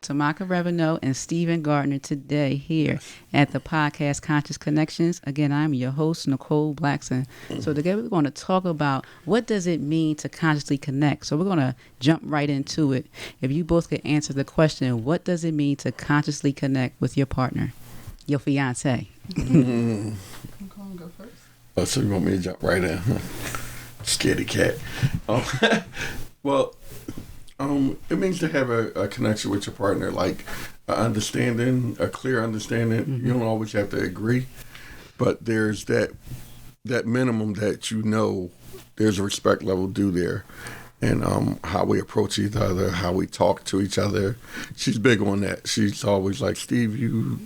Tomaka Ravenell and Stephen Gardner today here at the podcast Conscious Connections. Again, I'm your host, Nicole Blackson. So today we're going to talk about what does it mean to consciously connect. So we're going to jump right into it. If you both could answer the question, what does it mean to consciously connect with your partner, your fiance? Nicole, go first. Oh, so you want me to jump right in? Scaredy cat. Well, it means to have a connection with your partner, like an understanding, a clear understanding. Mm-hmm. You don't always have to agree, but there's that minimum that you know there's a respect level due there, and how we approach each other, how we talk to each other. She's big on that. She's always like, Steve, you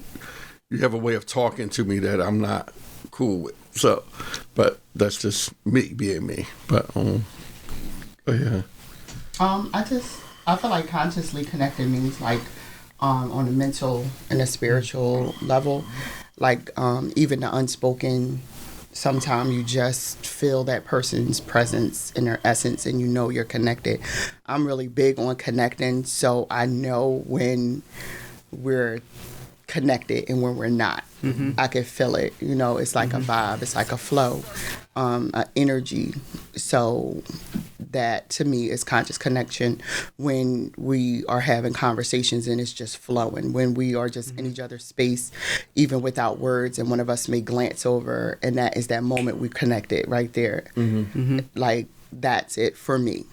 have a way of talking to me that I'm not cool with. So, but that's just me being me. But yeah. I feel like consciously connected means like on a mental and a spiritual level, like even the unspoken. Sometimes you just feel that person's presence in their essence and you know you're connected. I'm really big on connecting, so I know when we're connected and when we're not. Mm-hmm. I can feel it. You know, it's like a vibe. It's like a flow, an energy. So that to me is conscious connection when we are having conversations and it's just flowing, when we are just in each other's space, even without words, and one of us may glance over and that is that moment we connected right there. Mm-hmm. Mm-hmm. Like that's it for me.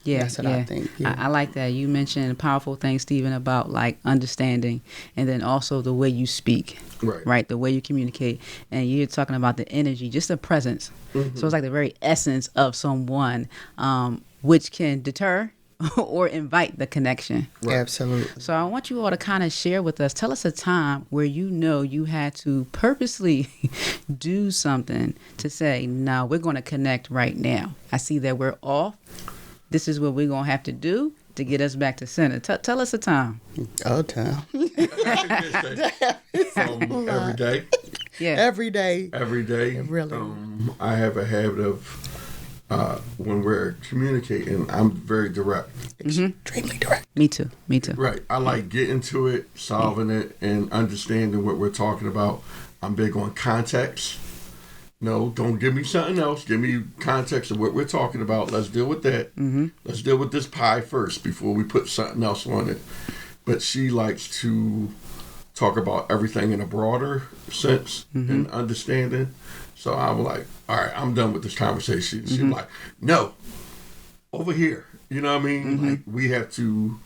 Yeah, that's what I think. Yeah. I like that. You mentioned a powerful thing, Stephen, about like understanding, and then also the way you speak, right? The way you communicate, and you're talking about the energy, just the presence. Mm-hmm. So it's like the very essence of someone, which can deter or invite the connection. Right. Absolutely. So I want you all to kind of share with us. Tell us a time where you know you had to purposely do something to say, no, we're going to connect right now. I see that we're off. This is what we're going to have to do to get us back to center. Tell us a time. Time. Every day. Yeah. Every day. Really. I have a habit of, when we're communicating, I'm very direct. Extremely direct. Me too. Right. I like getting to it, solving it, and understanding what we're talking about. I'm big on context. No, don't give me something else. Give me context of what we're talking about. Let's deal with that. Mm-hmm. Let's deal with this pie first before we put something else on it. But she likes to talk about everything in a broader sense and understanding. So I'm like, all right, I'm done with this conversation. She's like, no, over here. You know what I mean? Like, we have to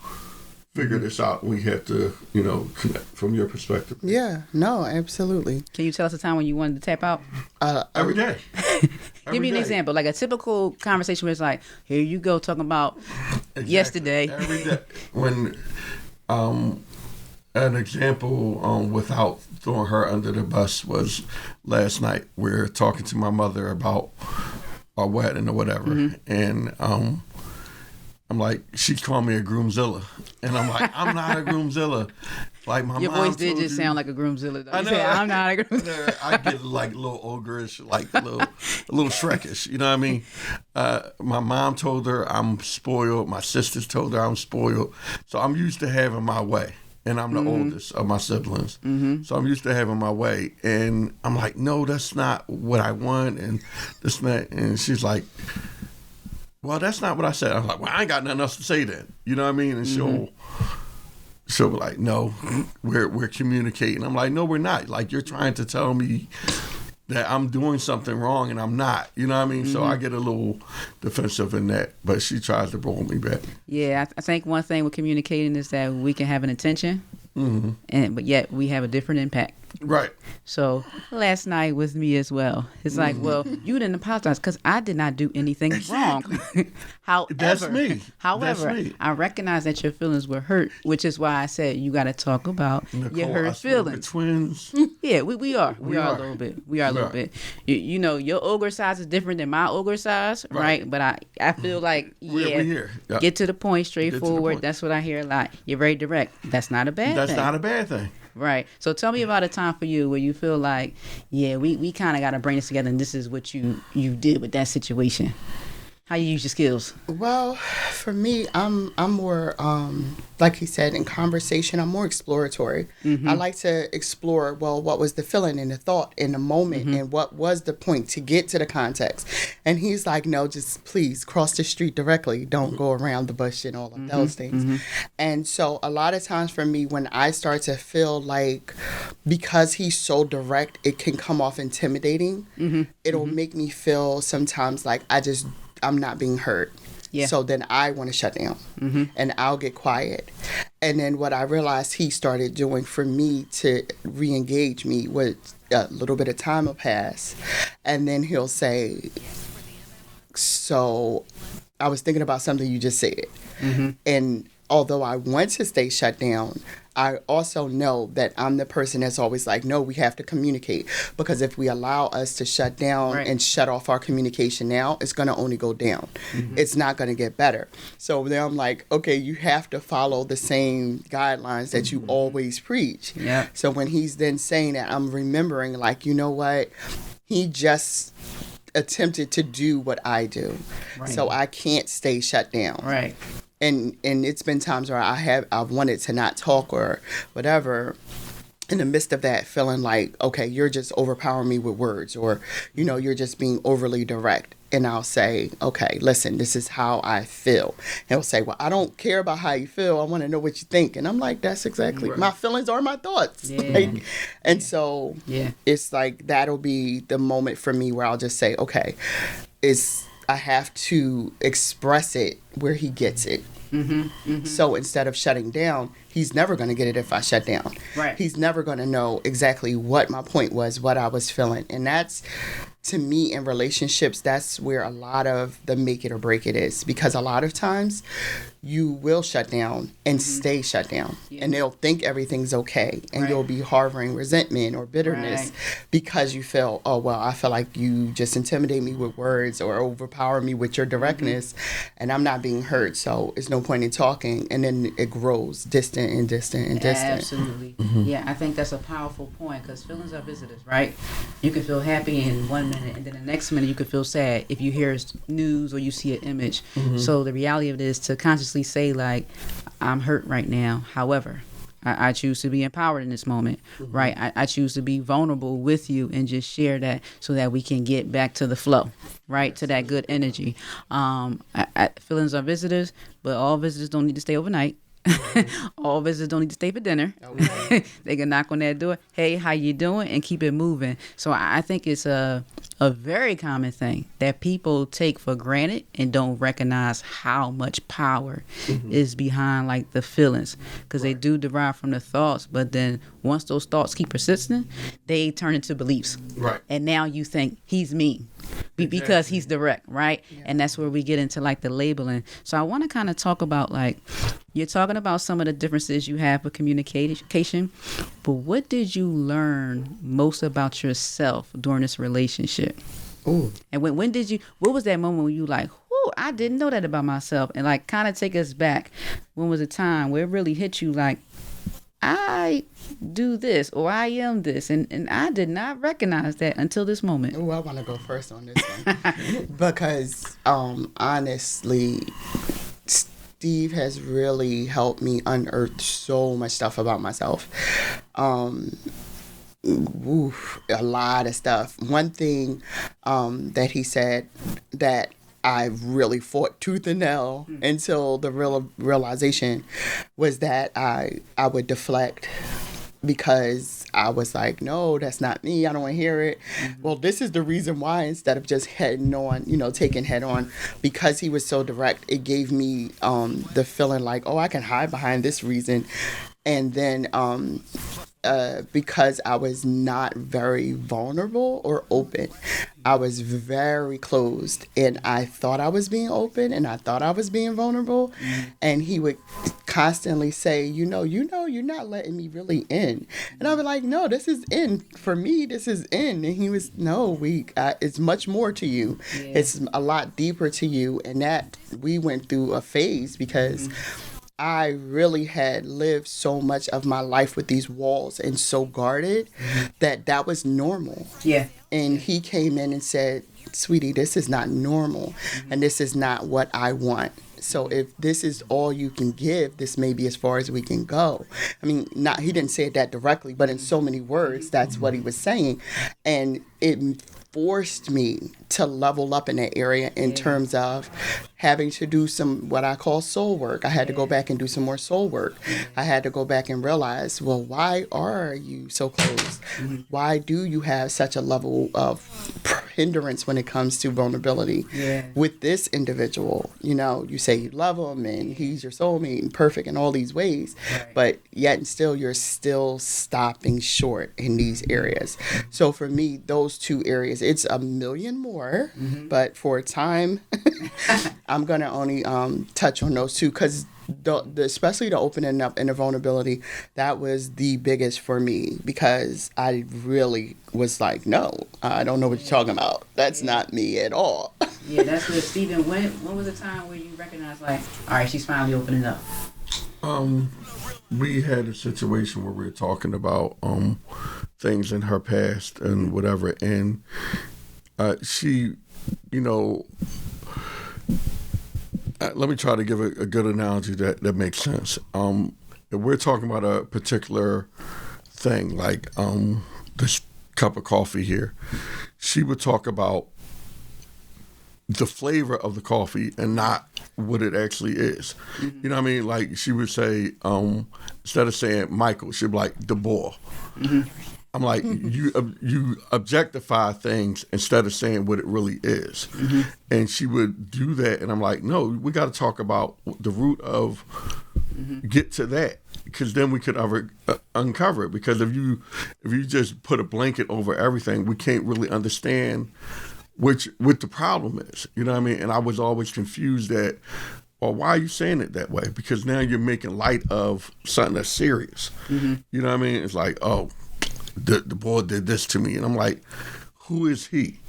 figure this out. We have to, connect from your perspective. Yeah, no, absolutely. Can you tell us a time when you wanted to tap out? Every day. Give me an example, like a typical conversation where it's like, here you go, talking about yesterday. Every day. When, an example without throwing her under the bus was last night. We're talking to my mother about our wedding or whatever, and I'm like, she called me a groomzilla. And I'm like, I'm not a groomzilla. Like my Your mom voice did just sound like a groomzilla, though. I know. You said, I'm not a groomzilla. I get like a little ogreish, like a little Shrekish. You know what I mean? My mom told her I'm spoiled. My sisters told her I'm spoiled. So I'm used to having my way. And I'm the oldest of my siblings. Mm-hmm. So I'm used to having my way. And I'm like, no, that's not what I want. And this and that. And she's like, well, that's not what I said. I was like, well, I ain't got nothing else to say then. You know what I mean? And she'll be like, no, we're communicating. I'm like, no, we're not. Like, you're trying to tell me that I'm doing something wrong and I'm not. You know what I mean? So I get a little defensive in that, but she tries to roll me back. Yeah, I think one thing with communicating is that we can have an intention, but yet we have a different impact. Right. So last night with me as well. It's like, well, you didn't apologize because I did not do anything wrong. However, that's me. I recognize that your feelings were hurt, which is why I said you got to talk about Nicole, your hurt feelings. Twins. Yeah, we are. We are a little bit. We are a little bit. You know, your ogre size is different than my ogre size, right? But I feel like, we're here. Yep. Get to the point, straightforward. That's what I hear a lot. You're very direct. That's not a bad thing. That's not a bad thing. Right. So tell me about a time for you where you feel like, yeah, we kind of got to bring this together, and this is what you did with that situation. How you use your skills? Well, for me, I'm more like he said, in conversation, I'm more exploratory. I like to explore, well, what was the feeling and the thought in the moment, and what was the point to get to the context. And he's like, no, just please cross the street directly. Don't go around the bush and all of those things. And so a lot of times for me, when I start to feel like, because he's so direct, it can come off intimidating. It'll make me feel sometimes like I'm not being heard. Yeah. So then I want to shut down and I'll get quiet. And then what I realized he started doing for me to re-engage me was a little bit of time will pass. And then he'll say, so I was thinking about something you just said. And although I want to stay shut down, I also know that I'm the person that's always like, no, we have to communicate. Because if we allow us to shut down and shut off our communication now, it's going to only go down. It's not going to get better. So then I'm like, okay, you have to follow the same guidelines that you always preach. Yeah. So when he's then saying that, I'm remembering like, you know what? He just attempted to do what I do. So I can't stay shut down. Right. And it's been times where I've wanted to not talk or whatever, in the midst of that feeling like, okay, you're just overpowering me with words, or, you know, you're just being overly direct. And I'll say, okay, listen, this is how I feel. And he'll say, well, I don't care about how you feel. I want to know what you think. And I'm like, that's exactly, my feelings are my thoughts. Yeah. And so it's like, that'll be the moment for me where I'll just say, okay, I have to express it where he gets it. So instead of shutting down, he's never going to get it if I shut down. Right. He's never going to know exactly what my point was, what I was feeling. And that's, to me, in relationships, that's where a lot of the make it or break it is. Because a lot of times you will shut down and stay shut down. Yeah. And they'll think everything's okay. And you'll be harboring resentment or bitterness because you feel, oh, well, I feel like you just intimidate me with words or overpower me with your directness. And I'm not being heard. So it's no point in talking. And then it grows distant and distant and distant. Absolutely. Yeah, I think that's a powerful point, because feelings are visitors, right? You can feel happy in 1 minute, and then the next minute you could feel sad if you hear news or you see an image. So the reality of it is to consciously say, like, I'm hurt right now. However, I choose to be empowered in this moment, right? I choose to be vulnerable with you and just share that so that we can get back to the flow, right? To that good energy. Feelings are visitors, but all visitors don't need to stay overnight. All visitors don't need to stay for dinner. They can knock on that door. Hey, how you doing? And keep it moving. So I think it's a very common thing that people take for granted and don't recognize how much power is behind like the feelings, because they do derive from the thoughts. But then once those thoughts keep persisting, they turn into beliefs. Right. And now you think he's mean. Because he's direct, right? Yeah. And that's where we get into like the labeling. So I want to kind of talk about, like, you're talking about some of the differences you have with communication, but what did you learn most about yourself during this relationship? Ooh. And what was that moment when you like, whoo, I didn't know that about myself? And like kind of take us back. When was a time where it really hit you like, I do this or I am this, and I did not recognize that until this moment. Oh, I want to go first on this one because honestly, Steve has really helped me unearth so much stuff about myself. A lot of stuff. One thing that he said that I really fought tooth and nail until the realization was that I would deflect, because I was like, no, that's not me. I don't want to hear it. Well, this is the reason why, instead of just heading on, taking head on, because he was so direct, it gave me the feeling like, oh, I can hide behind this reason. And then because I was not very vulnerable or open, I was very closed, and I thought I was being open and I thought I was being vulnerable. And he would constantly say, you're not letting me really in. And I was like, no, this is in. For me, this is in. And he was, no, it's much more to you. Yeah. It's a lot deeper to you. And that we went through a phase because I really had lived so much of my life with these walls and so guarded that was normal. Yeah. And he came in and said, sweetie, this is not normal, and this is not what I want. So if this is all you can give, this may be as far as we can go. I mean, not he didn't say it that directly, but in so many words, that's what he was saying. And it forced me to level up in that area in terms of having to do some what I call soul work. I had to go back and do some more soul work. I had to go back and realize, well, why are you so closed? Why do you have such a level of hindrance when it comes to vulnerability with this individual? You know, you say you love him and he's your soulmate and perfect in all these ways, but yet and still you're still stopping short in these areas. So for me, those two areas, it's a million more, but for a time, I'm going to only touch on those two because especially the opening up and the vulnerability, that was the biggest for me because I really was like, no, I don't know what you're talking about. That's not me at all. Yeah, that's good. Stephen, when was the time where you recognized, like, all right, she's finally opening up? We had a situation where we were talking about things in her past and whatever, and she, you know, let me try to give a good analogy that makes sense. If we're talking about a particular thing, like this cup of coffee here, she would talk about the flavor of the coffee and not what it actually is. You know what I mean? Like she would say, instead of saying Michael, she'd be like, the boy. I'm like, you objectify things instead of saying what it really is. And she would do that, and I'm like, no, we got to talk about the root of, get to that, because then we could uncover it. Because if you just put a blanket over everything, we can't really understand what the problem is. You know what I mean? And I was always confused that, well, why are you saying it that way? Because now you're making light of something that's serious. You know what I mean? It's like, oh, the boy did this to me. And I'm like, who is he?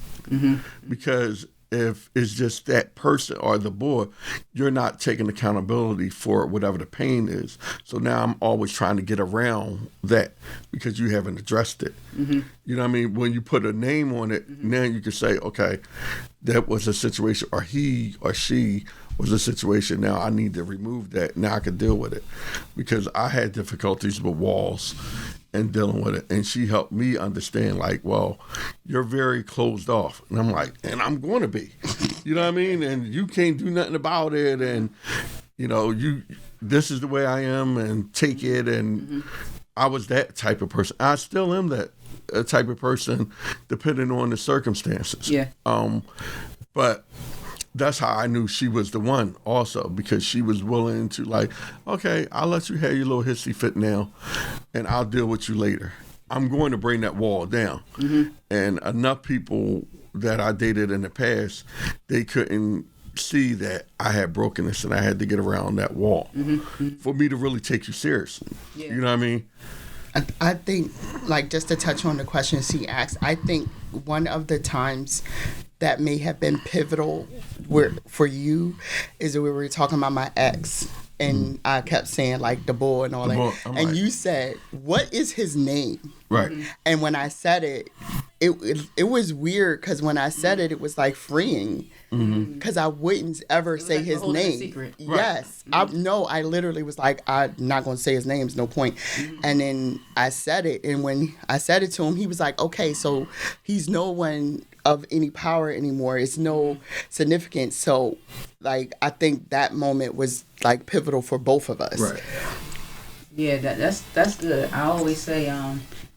Because if it's just that person or the boy, you're not taking accountability for whatever the pain is. So now I'm always trying to get around that because you haven't addressed it. You know what I mean? When you put a name on it, now you can say, okay, that was a situation, or he or she was a situation. Now I need to remove that. Now I can deal with it, because I had difficulties with walls and dealing with it. And she helped me understand, like, well, you're very closed off. And I'm like, and I'm going to be, you know what I mean? And you can't do nothing about it. And, you know, this is the way I am, and take it. And I was that type of person. I still am that type of person, depending on the circumstances. But that's how I knew she was the one also, because she was willing to, like, okay, I'll let you have your little hissy fit now, and I'll deal with you later. I'm going to bring that wall down. And enough people that I dated in the past, they couldn't see that I had brokenness and I had to get around that wall for me to really take you seriously. You know what I mean? I think, like, just to touch on the question she asked, I think one of the times that may have been pivotal for you is that we were talking about my ex, and I kept saying, like, the boy and all that. And like, you said, what is his name? Right. And when I said it, it was weird, because when I said it, it was like freeing. Because I wouldn't ever say like his name. Secret. Yes. I literally was like, I'm not going to say his name. There's no point. And then I said it. And when I said it to him, he was like, okay, so he's no one of any power anymore. It's no significance. So, like, I think that moment was, like, pivotal for both of us. Right. Yeah, that's good. I always say,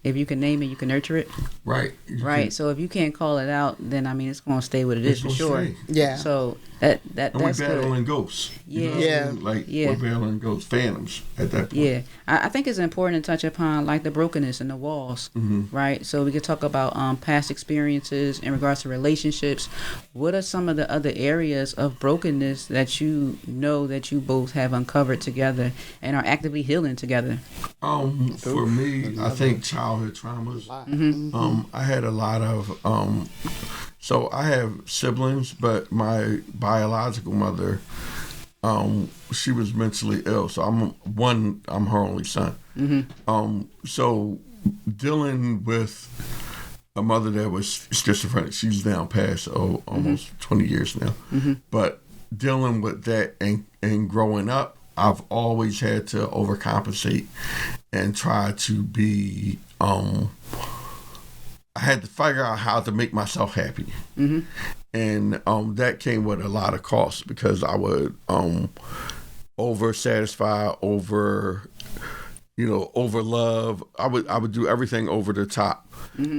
if you can name it, you can nurture it. Right. Right. So if you can't call it out, then I mean it's going to stay what it is for sure. Yeah. So that's good. And we're battling ghosts. Yeah. Yeah. I mean? Like, we're battling ghosts, phantoms at that point. Yeah. I think it's important to touch upon, like, the brokenness and the walls, right? So we could talk about past experiences in regards to relationships. What are some of the other areas of brokenness that you know that you both have uncovered together and are actively healing together? For me, I think childhood traumas. I had a lot of, so I have siblings, but my biological mother, she was mentally ill. So I'm her only son. So dealing with a mother that was schizophrenic. She's now past almost 20 years now. But dealing with that and growing up, I've always had to overcompensate and try to be. I had to figure out how to make myself happy, and that came with a lot of costs because I would over satisfy, over love. I would do everything over the top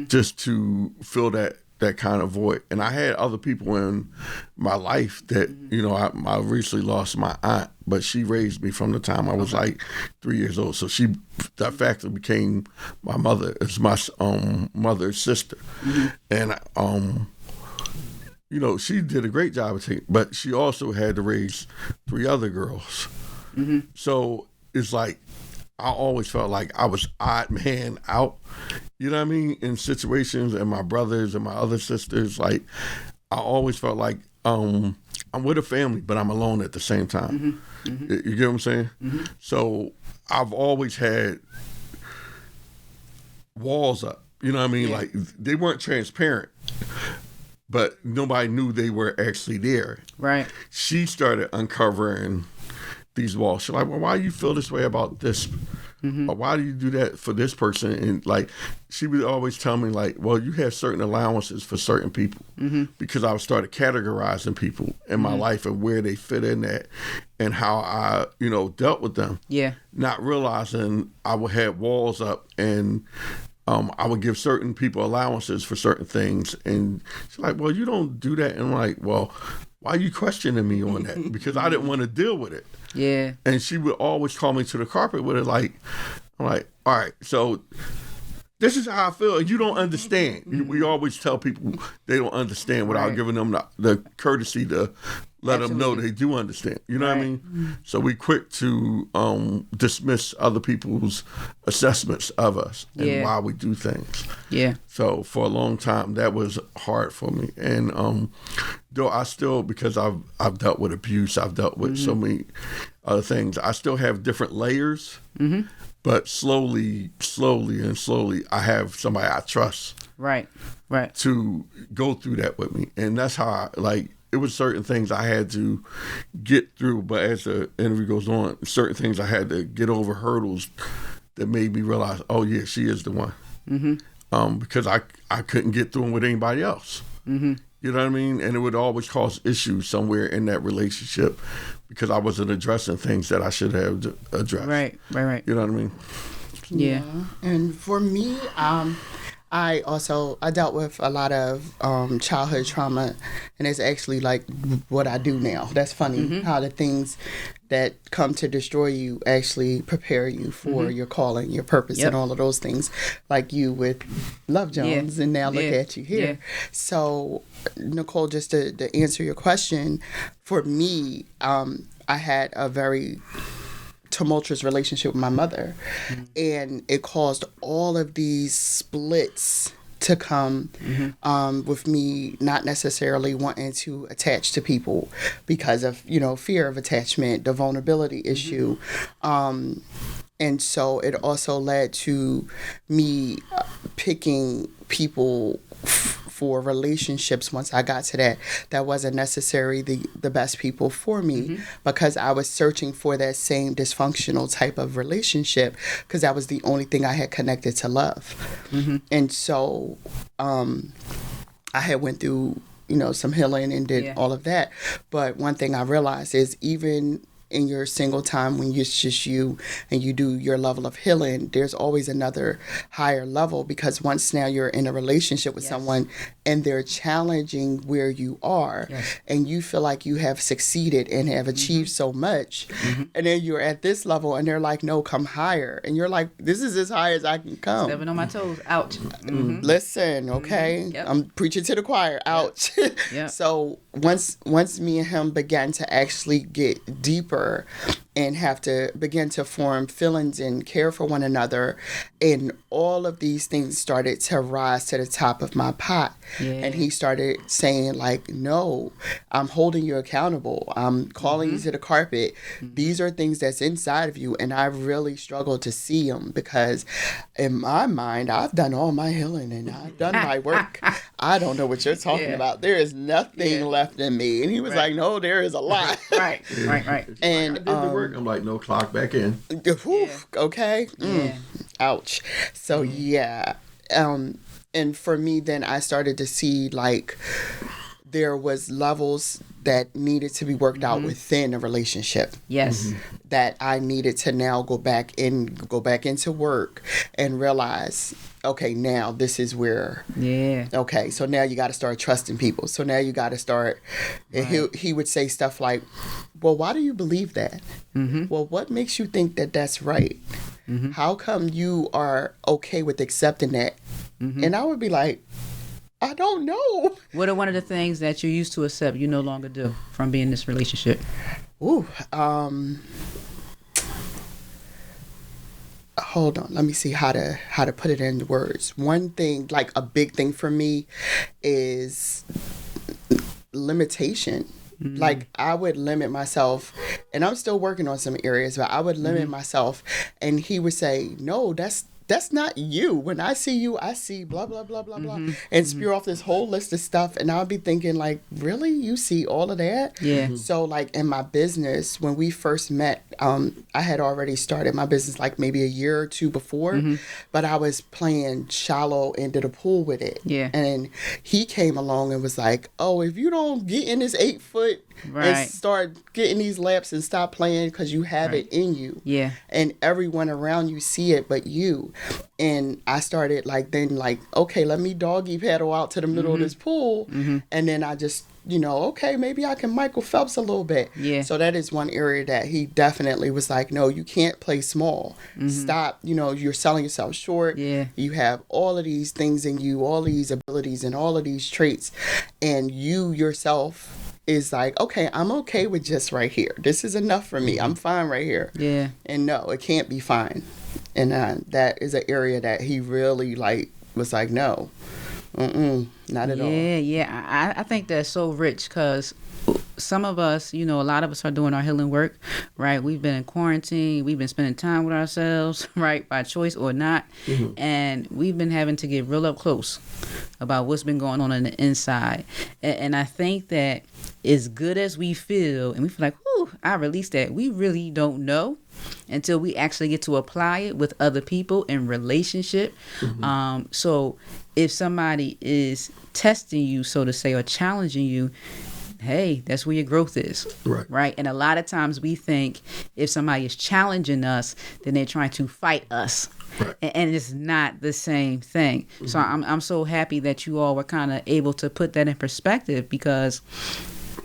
just to fill that kind of void. And I had other people in my life that, I recently lost my aunt, but she raised me from the time I was like 3 years old. So that factor became my mother. It's my mother's sister. And, she did a great job of taking, but she also had to raise 3 other girls. So it's like, I always felt like I was odd man out, you know what I mean, in situations, and my brothers and my other sisters, like, I always felt like I'm with a family, but I'm alone at the same time. You get what I'm saying? So I've always had walls up, you know what I mean? Like, they weren't transparent, but nobody knew they were actually there. Right. She started uncovering these walls. She's like, well, why do you feel this way about this? Or why do you do that for this person? And like, she would always tell me like, well, you have certain allowances for certain people, because I started categorizing people in my life and where they fit in at and how I, dealt with them. Yeah. Not realizing I would have walls up and I would give certain people allowances for certain things. And she's like, well, you don't do that. And I'm like, well, why are you questioning me on that? Because I didn't want to deal with it. Yeah. And she would always call me to the carpet with it like, I'm like, all right, so this is how I feel, and you don't understand. We always tell people they don't understand without giving them the courtesy to let them know they do understand. You know what I mean? So we quick to dismiss other people's assessments of us and why we do things. Yeah. So for a long time, that was hard for me. And though I still, because I've dealt with abuse, I've dealt with so many other things, I still have different layers. But slowly, I have somebody I trust. Right. To go through that with me. And that's how it was certain things I had to get through. But as the interview goes on, certain things I had to get over hurdles that made me realize, oh yeah, she is the one. Because I couldn't get through them with anybody else. You know what I mean? And it would always cause issues somewhere in that relationship because I wasn't addressing things that I should have addressed. Right. You know what I mean? Yeah. And for me, I dealt with a lot of childhood trauma, and it's actually like what I do now. That's funny how the things that come to destroy you actually prepare you for your calling, your purpose, and all of those things, like you with Love Jones, and now look at you here. So, Nicole, just to answer your question, for me, I had a very tumultuous relationship with my mother, and it caused all of these splits to come with me not necessarily wanting to attach to people because of fear of attachment, the vulnerability issue, and so it also led to me picking people for relationships once I got to that wasn't necessarily the best people for me, because I was searching for that same dysfunctional type of relationship because that was the only thing I had connected to love. And so I had went through some healing and did all of that, but one thing I realized is even in your single time when it's just you and you do your level of healing, there's always another higher level, because once now you're in a relationship with someone and they're challenging where you are and you feel like you have succeeded and have achieved so much, and then you're at this level and they're like, no, come higher, and you're like, this is as high as I can come. Stepping on my toes. Ouch. Listen, okay, I'm preaching to the choir. Ouch. So once me and him began to actually get deeper and have to begin to form feelings and care for one another. And all of these things started to rise to the top of my pot. Yeah. And he started saying, like, no, I'm holding you accountable. I'm calling you to the carpet. These are things that's inside of you. And I really struggled to see them because in my mind, I've done all my healing and I've done my work. I don't know what you're talking about. There is nothing left in me. And he was like, no, there is a lot. Right. And I did the work. I'm like, no, clock back in. Whew, okay. Ouch. So and for me, then I started to see like there was levels that needed to be worked out within a relationship. Yes. That I needed to now go back into work and realize, okay, now this is where. Yeah. Okay, so now you got to start trusting people. So now you got to start. Right. He would say stuff like, "Well, why do you believe that? Well, what makes you think that that's right? How come you are okay with accepting that?" And I would be like, I don't know. What are one of the things that you used to accept you no longer do from being in this relationship? Hold on. Let me see how to put it into words. One thing, like a big thing for me, is limitation. Like I would limit myself, and I'm still working on some areas, but I would limit myself, and he would say, "No, that's not you. When I see you, I see blah, blah, blah, blah, blah." And spew off this whole list of stuff. And I'll be thinking like, really? You see all of that? Yeah. So like in my business, when we first met, I had already started my business like maybe a year or two before, but I was playing shallow end of the pool with it. Yeah. And he came along and was like, oh, if you don't get in this 8-foot and start getting these laps and stop playing because you have it in you. Yeah. And everyone around you see it but you. And I started okay, let me doggy paddle out to the middle of this pool. And then I just, okay, maybe I can Michael Phelps a little bit. Yeah. So that is one area that he definitely was like, no, you can't play small. Stop. You're selling yourself short. Yeah. You have all of these things in you, all these abilities and all of these traits. And you yourself is like, okay, I'm okay with just right here. This is enough for me. I'm fine right here. Yeah. And no, it can't be fine. And that is an area that he really was like, no, not at all. Yeah. I think that's so rich because some of us, a lot of us are doing our healing work, right? We've been in quarantine. We've been spending time with ourselves, right, by choice or not. And we've been having to get real up close about what's been going on the inside. And I think that as good as we feel, and we feel like, whew, I released that, we really don't know until we actually get to apply it with other people in relationship. So if somebody is testing you, so to say, or challenging you, hey, that's where your growth is. Right. And a lot of times we think if somebody is challenging us, then they're trying to fight us. Right. And it's not the same thing. So I'm so happy that you all were kind of able to put that in perspective, because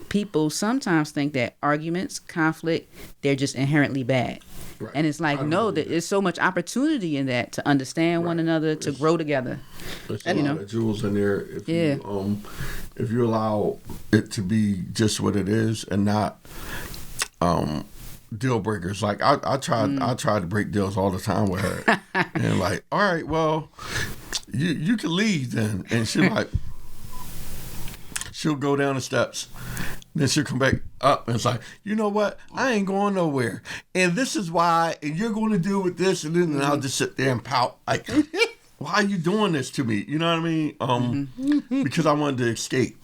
people sometimes think that arguments, conflict, they're just inherently bad. Right. And it's like, no, there's so much opportunity in that to understand one another, to grow together. There's a lot of jewels in there if you allow it to be just what it is and not deal breakers. Like I try to break deals all the time with her. And like, all right, well, you can leave then. And she'll go down the steps. Then she'll come back up and it's like, you know what? I ain't going nowhere. And this is why, and you're going to deal with this. And then I'll just sit there and pout. Like, why are you doing this to me? You know what I mean? Because I wanted to escape.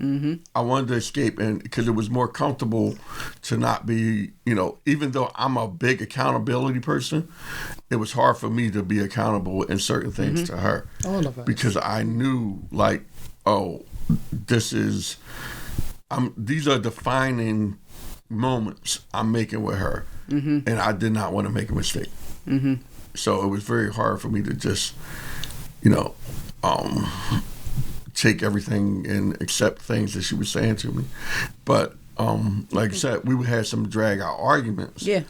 I wanted to escape, and because it was more comfortable to not be, even though I'm a big accountability person, it was hard for me to be accountable in certain things to her. All of us. Because I knew, like, oh, these are defining moments I'm making with her, and I did not want to make a mistake. So it was very hard for me to just, take everything and accept things that she was saying to me. But like I said, we would have some drag out arguments. Yeah.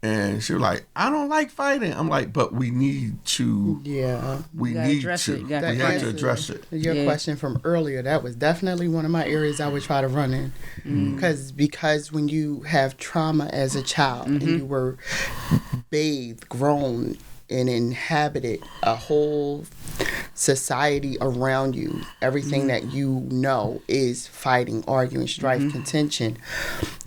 And she was like, I don't like fighting. I'm like, but we need to. Yeah. We gotta need address to. it. You We gotta have to answer address it. Your Yeah. question from earlier, that was definitely one of my areas I would try to run in. Because when you have trauma as a child and you were bathed, grown, and inhabited a whole society around you, everything that you know is fighting, arguing, strife, contention,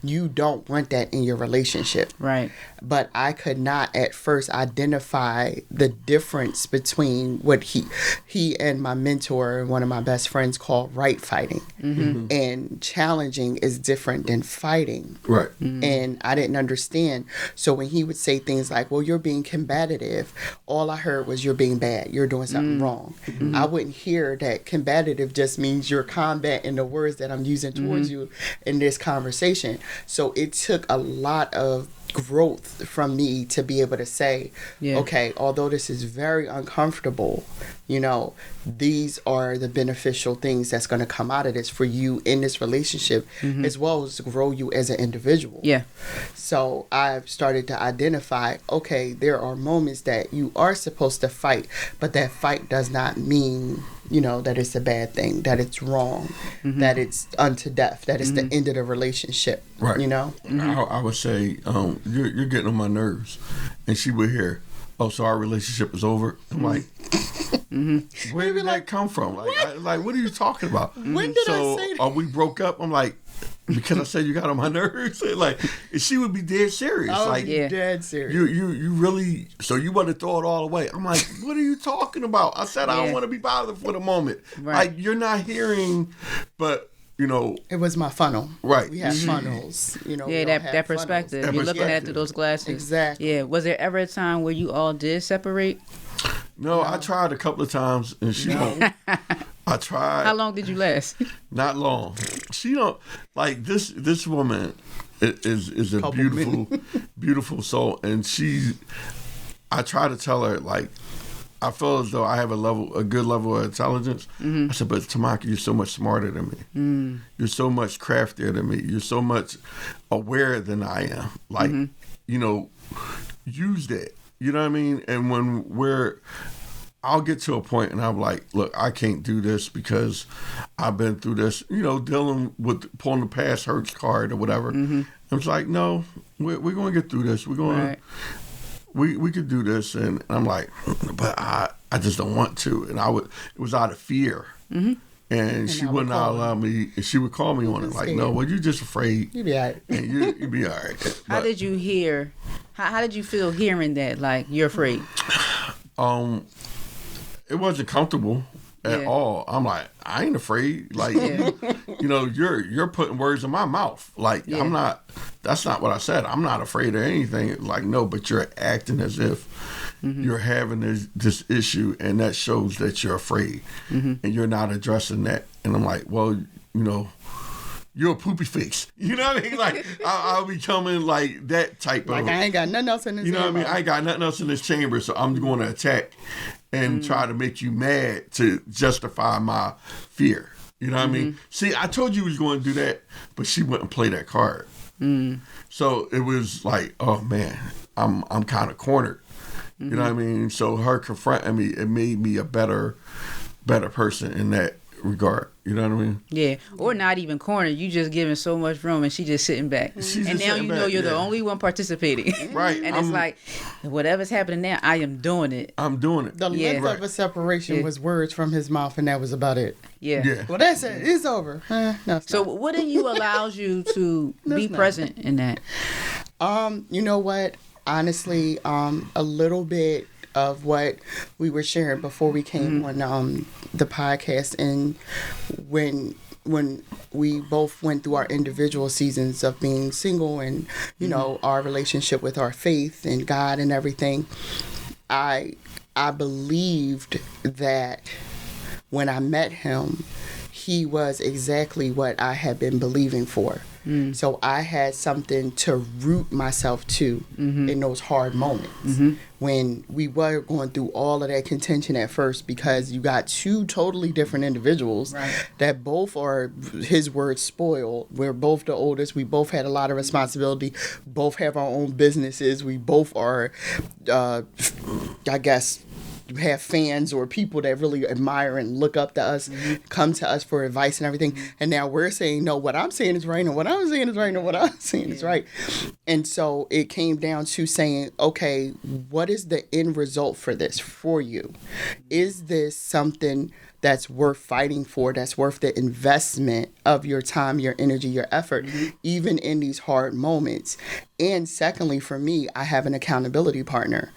you don't want that in your relationship. Right. But I could not at first identify the difference between what he and my mentor, one of my best friends, call right fighting. And challenging is different than fighting. Right. And I didn't understand. So when he would say things like, well, you're being combative, all I heard was you're being bad. You're doing something wrong. I wouldn't hear that combative just means you're combating the words that I'm using towards you in this conversation. So it took a lot of growth from me to be able to say, okay, although this is very uncomfortable, you know, these are the beneficial things that's going to come out of this for you in this relationship, as well as to grow you as an individual. Yeah. So I've started to identify, okay, there are moments that you are supposed to fight, but that fight does not mean, you know, that it's a bad thing, that it's wrong, that it's unto death, that it's the end of the relationship. Right. You know? I would say, you're getting on my nerves. And she would hear, oh, so our relationship is over? I'm like, where did that come from? Like, what are you talking about? When did I say that? We broke up? I'm like, because I said you got on my nerves. Like, and she would be dead serious. I was Like, dead serious. you really, so you want to throw it all away? I'm like, what are you talking about? I said I don't Yeah. want to be bothered for the moment. Right. Like, you're not hearing, but you know, It was my funnel. Right. We have funnels. You know. we Yeah, all that have that funnels. perspective. That You're looking at perspective. through those glasses. Exactly. Yeah. Was there ever a time where you all did separate? no, I tried a couple of times and she won't. I tried. How long did you last? Not long. She don't like this woman is a Couple beautiful, beautiful soul, and I try to tell her, like, I feel as though I have a good level of intelligence. I said, but Tomaka, you're so much smarter than me. You're so much craftier than me. You're so much aware than I am. Like, you know, use that. You know what I mean? And when I'll get to a point and I'm like, look, I can't do this because I've been through this, you know, dealing with pulling the past hurts card or whatever. And it's like, no, we're going to get through this. We're going Right. to, we could do this. And I'm like, but I just don't want to. And it was out of fear. And she I would would not call allow me, and she would call me on it. Like, no, well, you're just afraid. You be all right. And you'd be all right. How did you hear? How did you feel hearing that? Like you're afraid. It wasn't comfortable at Yeah. all. I'm like, I ain't afraid. Like, you know, you're putting words in my mouth. Like, Yeah. I'm not. That's not what I said. I'm not afraid of anything. Like, no, but you're acting as if you're having this issue, and that shows that you're afraid, and you're not addressing that. And I'm like, well, you know, you're a poopy face. You know what I mean? Like, I'll be coming like that type Like of. I ain't got nothing else in this. You know what I mean? chamber. I ain't got nothing else in this chamber, so I'm going to attack and try to make you mad to justify my fear. You know what I mean? See, I told you we was going to do that, but she wouldn't play that card. So it was like, oh man, I'm kind of cornered. You know what I mean? So her confronting me, it made me a better person in that regard. You know what I mean? Yeah, or not even cornered. You just giving so much room, and she just sitting back. She's And just now sitting you know back, you're the yeah. only one participating. Right. And it's like, whatever's happening now, I am doing it. I'm doing it. The Yeah. length of a separation Yeah. was words from his mouth, and that was about it. Yeah. Yeah. Well, that's it. It's over. No, it's So not. what in you allows you to be not. present in that? You know what? Honestly, a little bit of what we were sharing before we came on the podcast, and when we both went through our individual seasons of being single, and you know, our relationship with our faith and God and everything, I believed that when I met him, he was exactly what I had been believing for. So I had something to root myself to in those hard moments when we were going through all of that contention at first, because you got two totally different individuals that both are, his words, spoiled. We're both the oldest. We both had a lot of responsibility. Both have our own businesses. We both are, I guess, have fans or people that really admire and look up to us, come to us for advice and everything. And now we're saying, no, what I'm saying is right, and what I'm saying is right, and what I'm saying is right. And so it came down to saying, okay, what is the end result for this for you? Is this something that's worth fighting for, that's worth the investment of your time, your energy, your effort, even in these hard moments? And secondly, for me, I have an accountability partner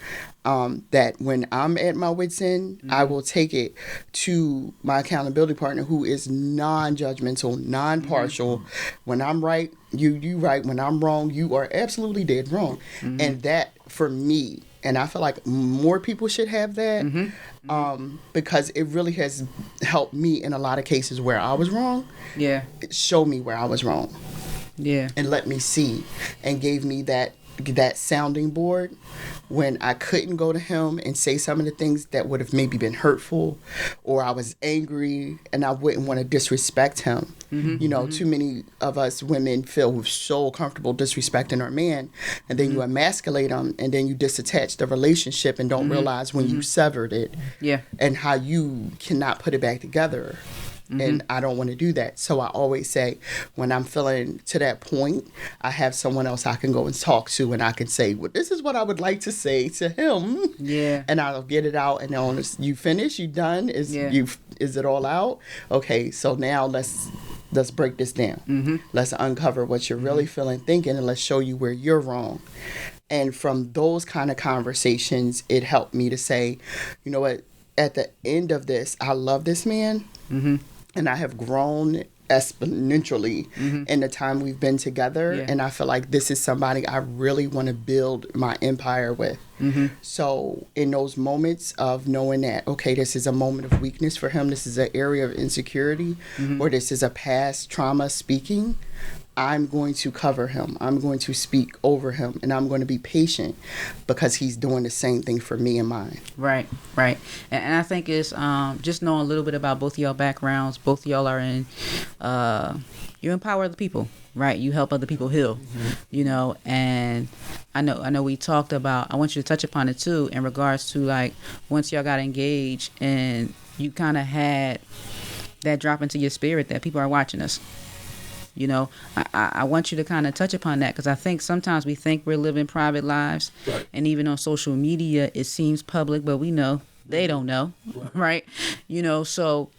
that when I'm at my wit's end, I will take it to my accountability partner who is non-judgmental, non-partial. When I'm right, you right. When I'm wrong, you are absolutely dead wrong. And that, for me, and I feel like more people should have that, because it really has helped me in a lot of cases where I was wrong. Yeah. It showed me where I was wrong. Yeah. And let me see, and gave me that sounding board when I couldn't go to him and say some of the things that would have maybe been hurtful, or I was angry and I wouldn't want to disrespect him. You know, too many of us women feel so comfortable disrespecting our man, and then you emasculate him, and then you disattach the relationship and don't realize when you severed it, and how you cannot put it back together. And I don't want to do that. So I always say, when I'm feeling to that point, I have someone else I can go and talk to, and I can say, well, this is what I would like to say to him. Yeah. And I'll get it out. And on, you finished? You done? Is it all out? Okay, so now let's break this down. Let's uncover what you're really feeling, thinking, and let's show you where you're wrong. And from those kind of conversations, it helped me to say, you know what, at the end of this, I love this man. And I have grown exponentially in the time we've been together. And I feel like this is somebody I really want to build my empire with. So in those moments of knowing that, okay, this is a moment of weakness for him, this is an area of insecurity, or this is a past trauma speaking, I'm going to cover him. I'm going to speak over him, and I'm going to be patient because he's doing the same thing for me and mine. Right. And I think it's just knowing a little bit about both of y'all backgrounds. Both of y'all are in, you empower other people, right? You help other people heal, you know, and I know we talked about, I want you to touch upon it too, in regards to like, once y'all got engaged and you kind of had that drop into your spirit that people are watching us. You know, I want you to kind of touch upon that, because I think sometimes we think we're living private lives, and even on social media it seems public, but we know they don't know, right? You know, so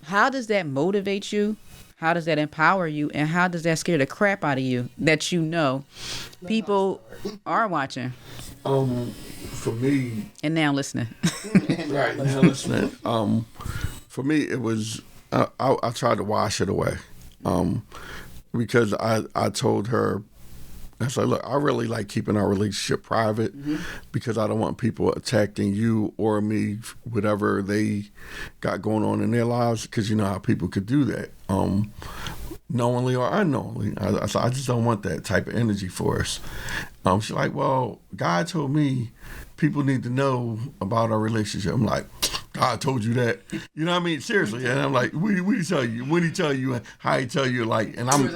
how does that motivate you? How does that empower you? And how does that scare the crap out of you that you know people are watching? For me, and now listening. Right, now listening. For me, it was I tried to wash it away. Because I told her, I said, look, I really like keeping our relationship private because I don't want people attacking you or me, whatever they got going on in their lives, because you know how people could do that, knowingly or unknowingly. I said, I just don't want that type of energy for us. She's like, well, God told me people need to know about our relationship. I'm like, God told you that, you know what I mean? Seriously. And I'm like, what he tell you? When he tell you? How he tell you? Like, and I'm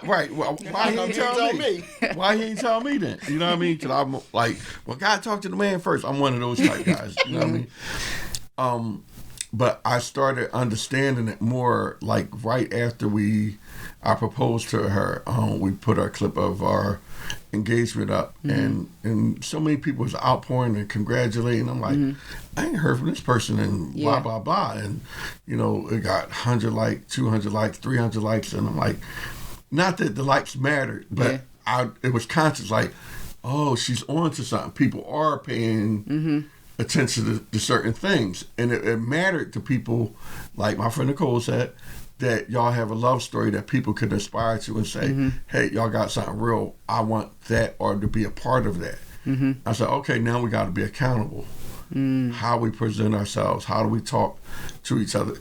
right. Well, why he ain't tell me? Why he ain't tell me then? You know what I mean? Because I'm like, well, God talk to the man first. I'm one of those type guys. You know what I mean? But I started understanding it more like right after I proposed to her. We put our clip of our engagement up, and so many people was outpouring and congratulating. I'm like, I ain't heard from this person and blah blah blah, and you know, it got 100 likes, 200 likes, 300 likes, and I'm like, not that the likes mattered, but it was conscious, like, oh, she's on to something. People are paying attention to certain things, and it mattered to people, like my friend Nicole said, that y'all have a love story that people could aspire to and say, hey, y'all got something real. I want that, or to be a part of that. I said, okay, now we got to be accountable. how we present ourselves, how do we talk to each other,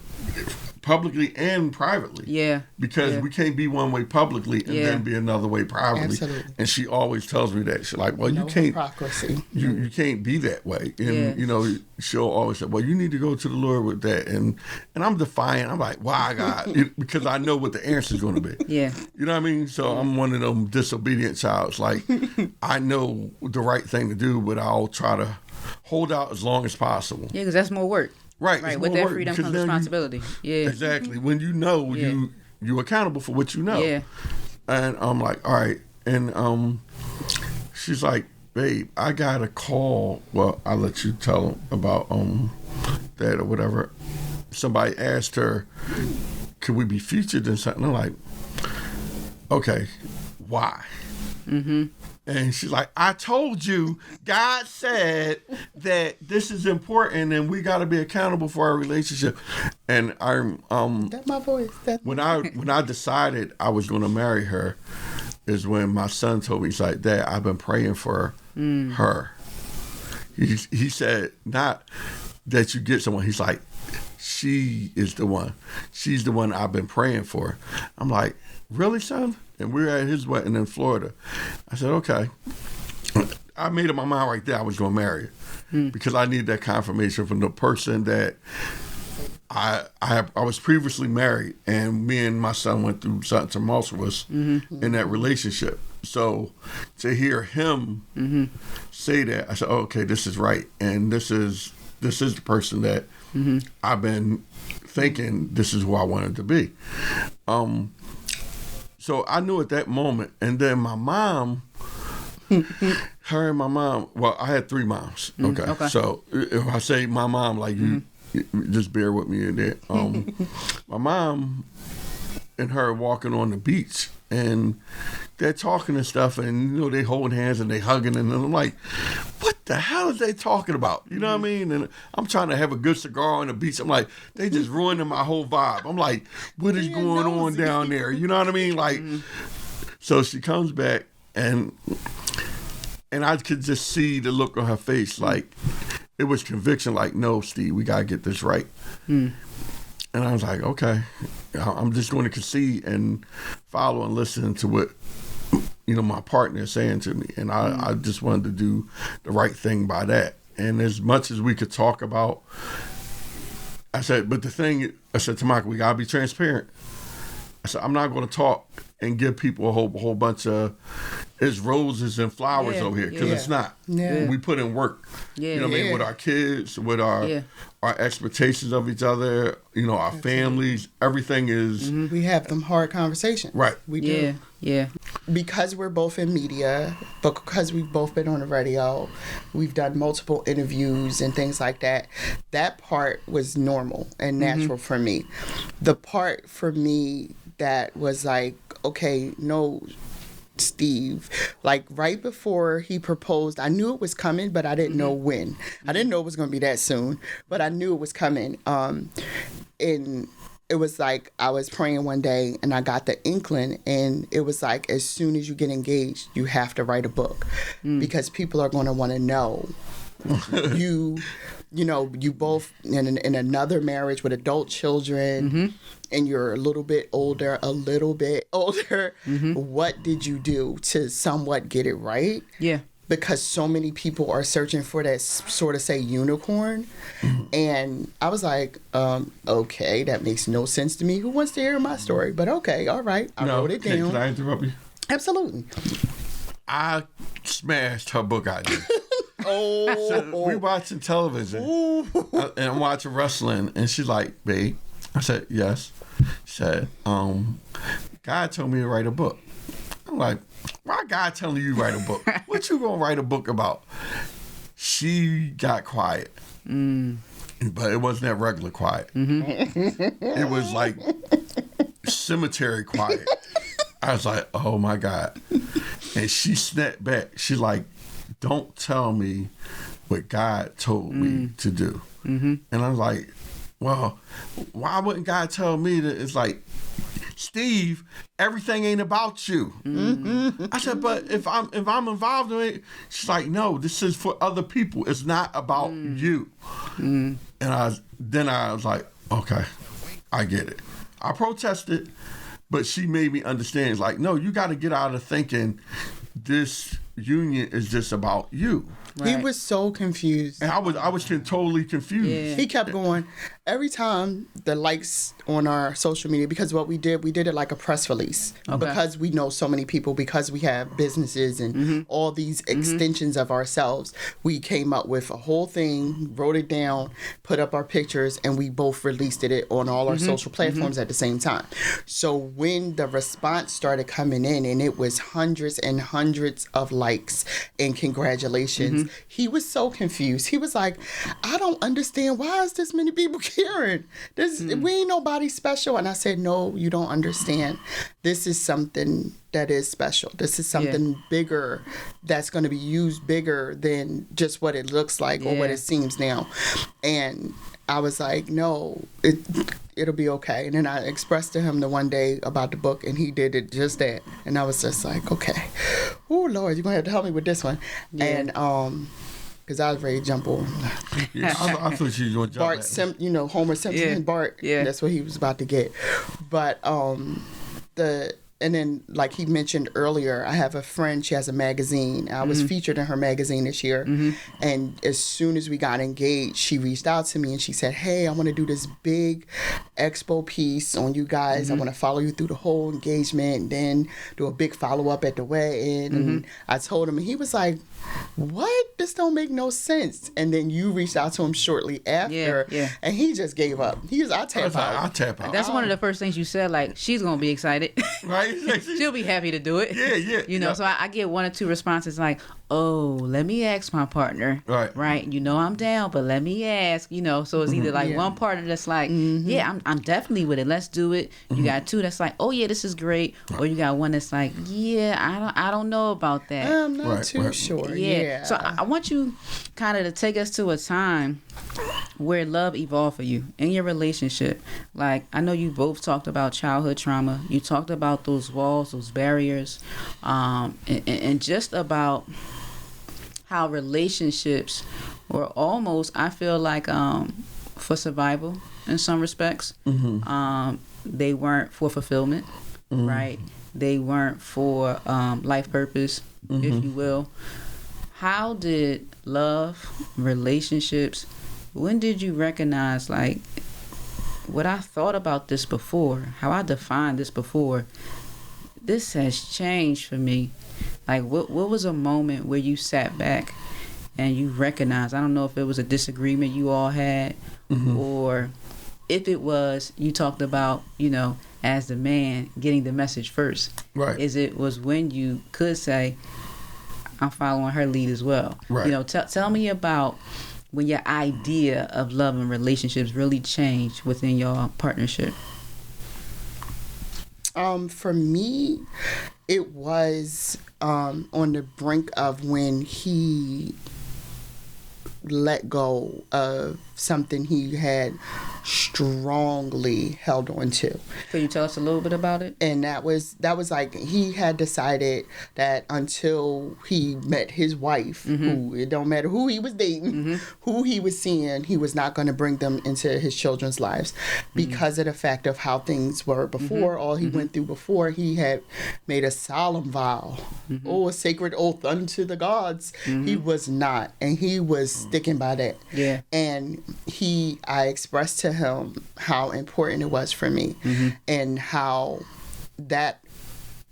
publicly and privately. Yeah. Because we can't be one way publicly and then be another way privately. Absolutely. And she always tells me that. She's like, well, No you can't. hypocrisy. You can't be that way. And, you know, she'll always say, well, you need to go to the Lord with that. And I'm defiant. I'm like, why, God? Because I know what the answer is going to be. Yeah. You know what I mean? So I'm one of them disobedient childs. Like, I know the right thing to do, but I'll try to hold out as long as possible. Yeah, because that's more work. Right. Right. With that freedom comes responsibility. Exactly. When you know, you're accountable for what you know. Yeah. And I'm like, all right. And she's like, babe, I got a call. Well, I'll let you tell them about that or whatever. Somebody asked her, could we be featured in something? I'm like, okay, why? Mm-hmm. And she's like, I told you, God said that this is important and we got to be accountable for our relationship. And That's my voice. When I decided I was going to marry her is when my son told me, he's like, Dad, I've been praying for her. He said, not that you get someone. He's like, she is the one. She's the one I've been praying for. I'm like, really, son? And we were at his wedding in Florida. I said, okay. I made up my mind right there I was going to marry her because I need that confirmation from the person that I was previously married, and me and my son went through something tumultuous in that relationship. So to hear him say that, I said, oh, okay, this is right. And this is the person that I've been thinking this is who I wanted to be. So I knew at that moment. And then my mom, her and my mom, well, I had 3 moms. Okay. So if I say my mom, like you just bear with me in that. My mom and her walking on the beach, and they're talking and stuff, and, you know, they holding hands and they hugging, and I'm like, what the hell is they talking about? You know what I mean? And I'm trying to have a good cigar on the beach. I'm like, they just ruining my whole vibe. I'm like, what is going on down there? You know what I mean? Like, so she comes back, and I could just see the look on her face, like, it was conviction, like, no, Steve, we got to get this right. And I was like, okay, I'm just going to concede and follow and listen to what, you know, my partner is saying to me. And I just wanted to do the right thing by that. And as much as we could talk about, I said, but the thing, I said, Tomaka, we got to be transparent. I said, I'm not going to talk and give people a whole bunch of, it's roses and flowers over here, because it's not. We put in work. You know what I mean? With our kids, with our expectations of each other, you know, our families, everything is. We have them hard conversations. Right. We do. Yeah. Because we're both in media, but because we've both been on the radio, we've done multiple interviews and things like that. That part was normal and natural for me. The part for me that was like, okay, no, Steve, like right before he proposed, I knew it was coming, but I didn't know when. I didn't know it was going to be that soon, but I knew it was coming. And it was like I was praying one day and I got the inkling, and it was like, as soon as you get engaged, you have to write a book because people are going to want to know you know, you both in another marriage with adult children, and you're a little bit older. What did you do to somewhat get it right? Yeah. Because so many people are searching for that sort of, say, unicorn. And I was like, okay, that makes no sense to me. Who wants to hear my story? But okay, all right. I wrote it down. Can I interrupt you? Absolutely. I smashed her book idea. So we watching television, and I'm watching wrestling, and she's like, babe. I said, yes. She said, God told me to write a book. I'm like, why God telling you to write a book? What you gonna write a book about? She got quiet. But it wasn't that regular quiet. It was like cemetery quiet. I was like, oh my God. And she snapped back. She's like, don't tell me what God told me to do. And I was like, well, why wouldn't God tell me that? It's like, Steve, everything ain't about you. I said, but if I'm involved in it, she's like, no, this is for other people. It's not about you. And I was like, okay, I get it. I protested, but she made me understand. It's like, no, you got to get out of thinking this union is just about you. Right. He was so confused. And I was totally confused. Yeah. He kept going. Every time the likes on our social media, because what we did it like a press release. Okay. Because we know so many people, because we have businesses and all these extensions of ourselves, we came up with a whole thing, wrote it down, put up our pictures, and we both released it on all our social platforms at the same time. So when the response started coming in, and it was hundreds and hundreds of likes and congratulations, he was so confused. He was like, I don't understand. Why is this many people caring? We ain't nobody special. And I said, no, you don't understand. This is something that is special. This is something bigger that's going to be used bigger than just what it looks like or what it seems now. And I was like, no, it'll be okay. And then I expressed to him the one day about the book, and he did it just that. And I was just like, okay. Oh, Lord, you're going to have to help me with this one. Yeah. And, because I was ready to jump on. Yeah, I thought you were going to jump Bart, Homer Simpson and Bart. Yeah. That's what he was about to get. But and then, like he mentioned earlier, I have a friend, she has a magazine. I was featured in her magazine this year. And as soon as we got engaged, she reached out to me and she said, hey, I want to do this big expo piece on you guys. I want to follow you through the whole engagement and then do a big follow-up at the wedding. And I told him, and he was like, what? This don't make no sense. And then you reached out to him shortly after, and he just gave up. I'll tap out. That's one of the first things you said, like, she's going to be excited. Right? She'll be happy to do it. Yeah. You know, so I get one or two responses like, oh, let me ask my partner. Right. You know, I'm down, but let me ask, you know. So it's either like one partner that's like, yeah, I'm definitely with it. Let's do it. You got two that's like, oh, yeah, this is great. Or you got one that's like, yeah, I don't know about that. I'm not too sure. Yeah. So I want you kind of to take us to a time where love evolved for you in your relationship. Like, I know you both talked about childhood trauma. You talked about those walls, those barriers, and just about how relationships were almost, I feel like, for survival in some respects. They weren't for fulfillment, right? They weren't for life purpose, if you will. How did love, relationships, when did you recognize, like, what I thought about this before, how I defined this before, this has changed for me? Like, what was a moment where you sat back and you recognized, I don't know if it was a disagreement you all had, or if it was, you talked about, you know, as the man getting the message first. Right. Was when you could say, I'm following her lead as well. Right. You know, tell me about when your idea of love and relationships really changed within your partnership. For me, it was on the brink of when he let go of something he had strongly held on to. Can you tell us a little bit about it? And that was like, he had decided that until he met his wife, who, it don't matter who he was dating, who he was seeing, he was not going to bring them into his children's lives because of the fact of how things were before. All he went through before, he had made a solemn vow, a sacred oath unto the gods. He was not, and he was sticking by that. Yeah. And I expressed to him how important it was for me and how that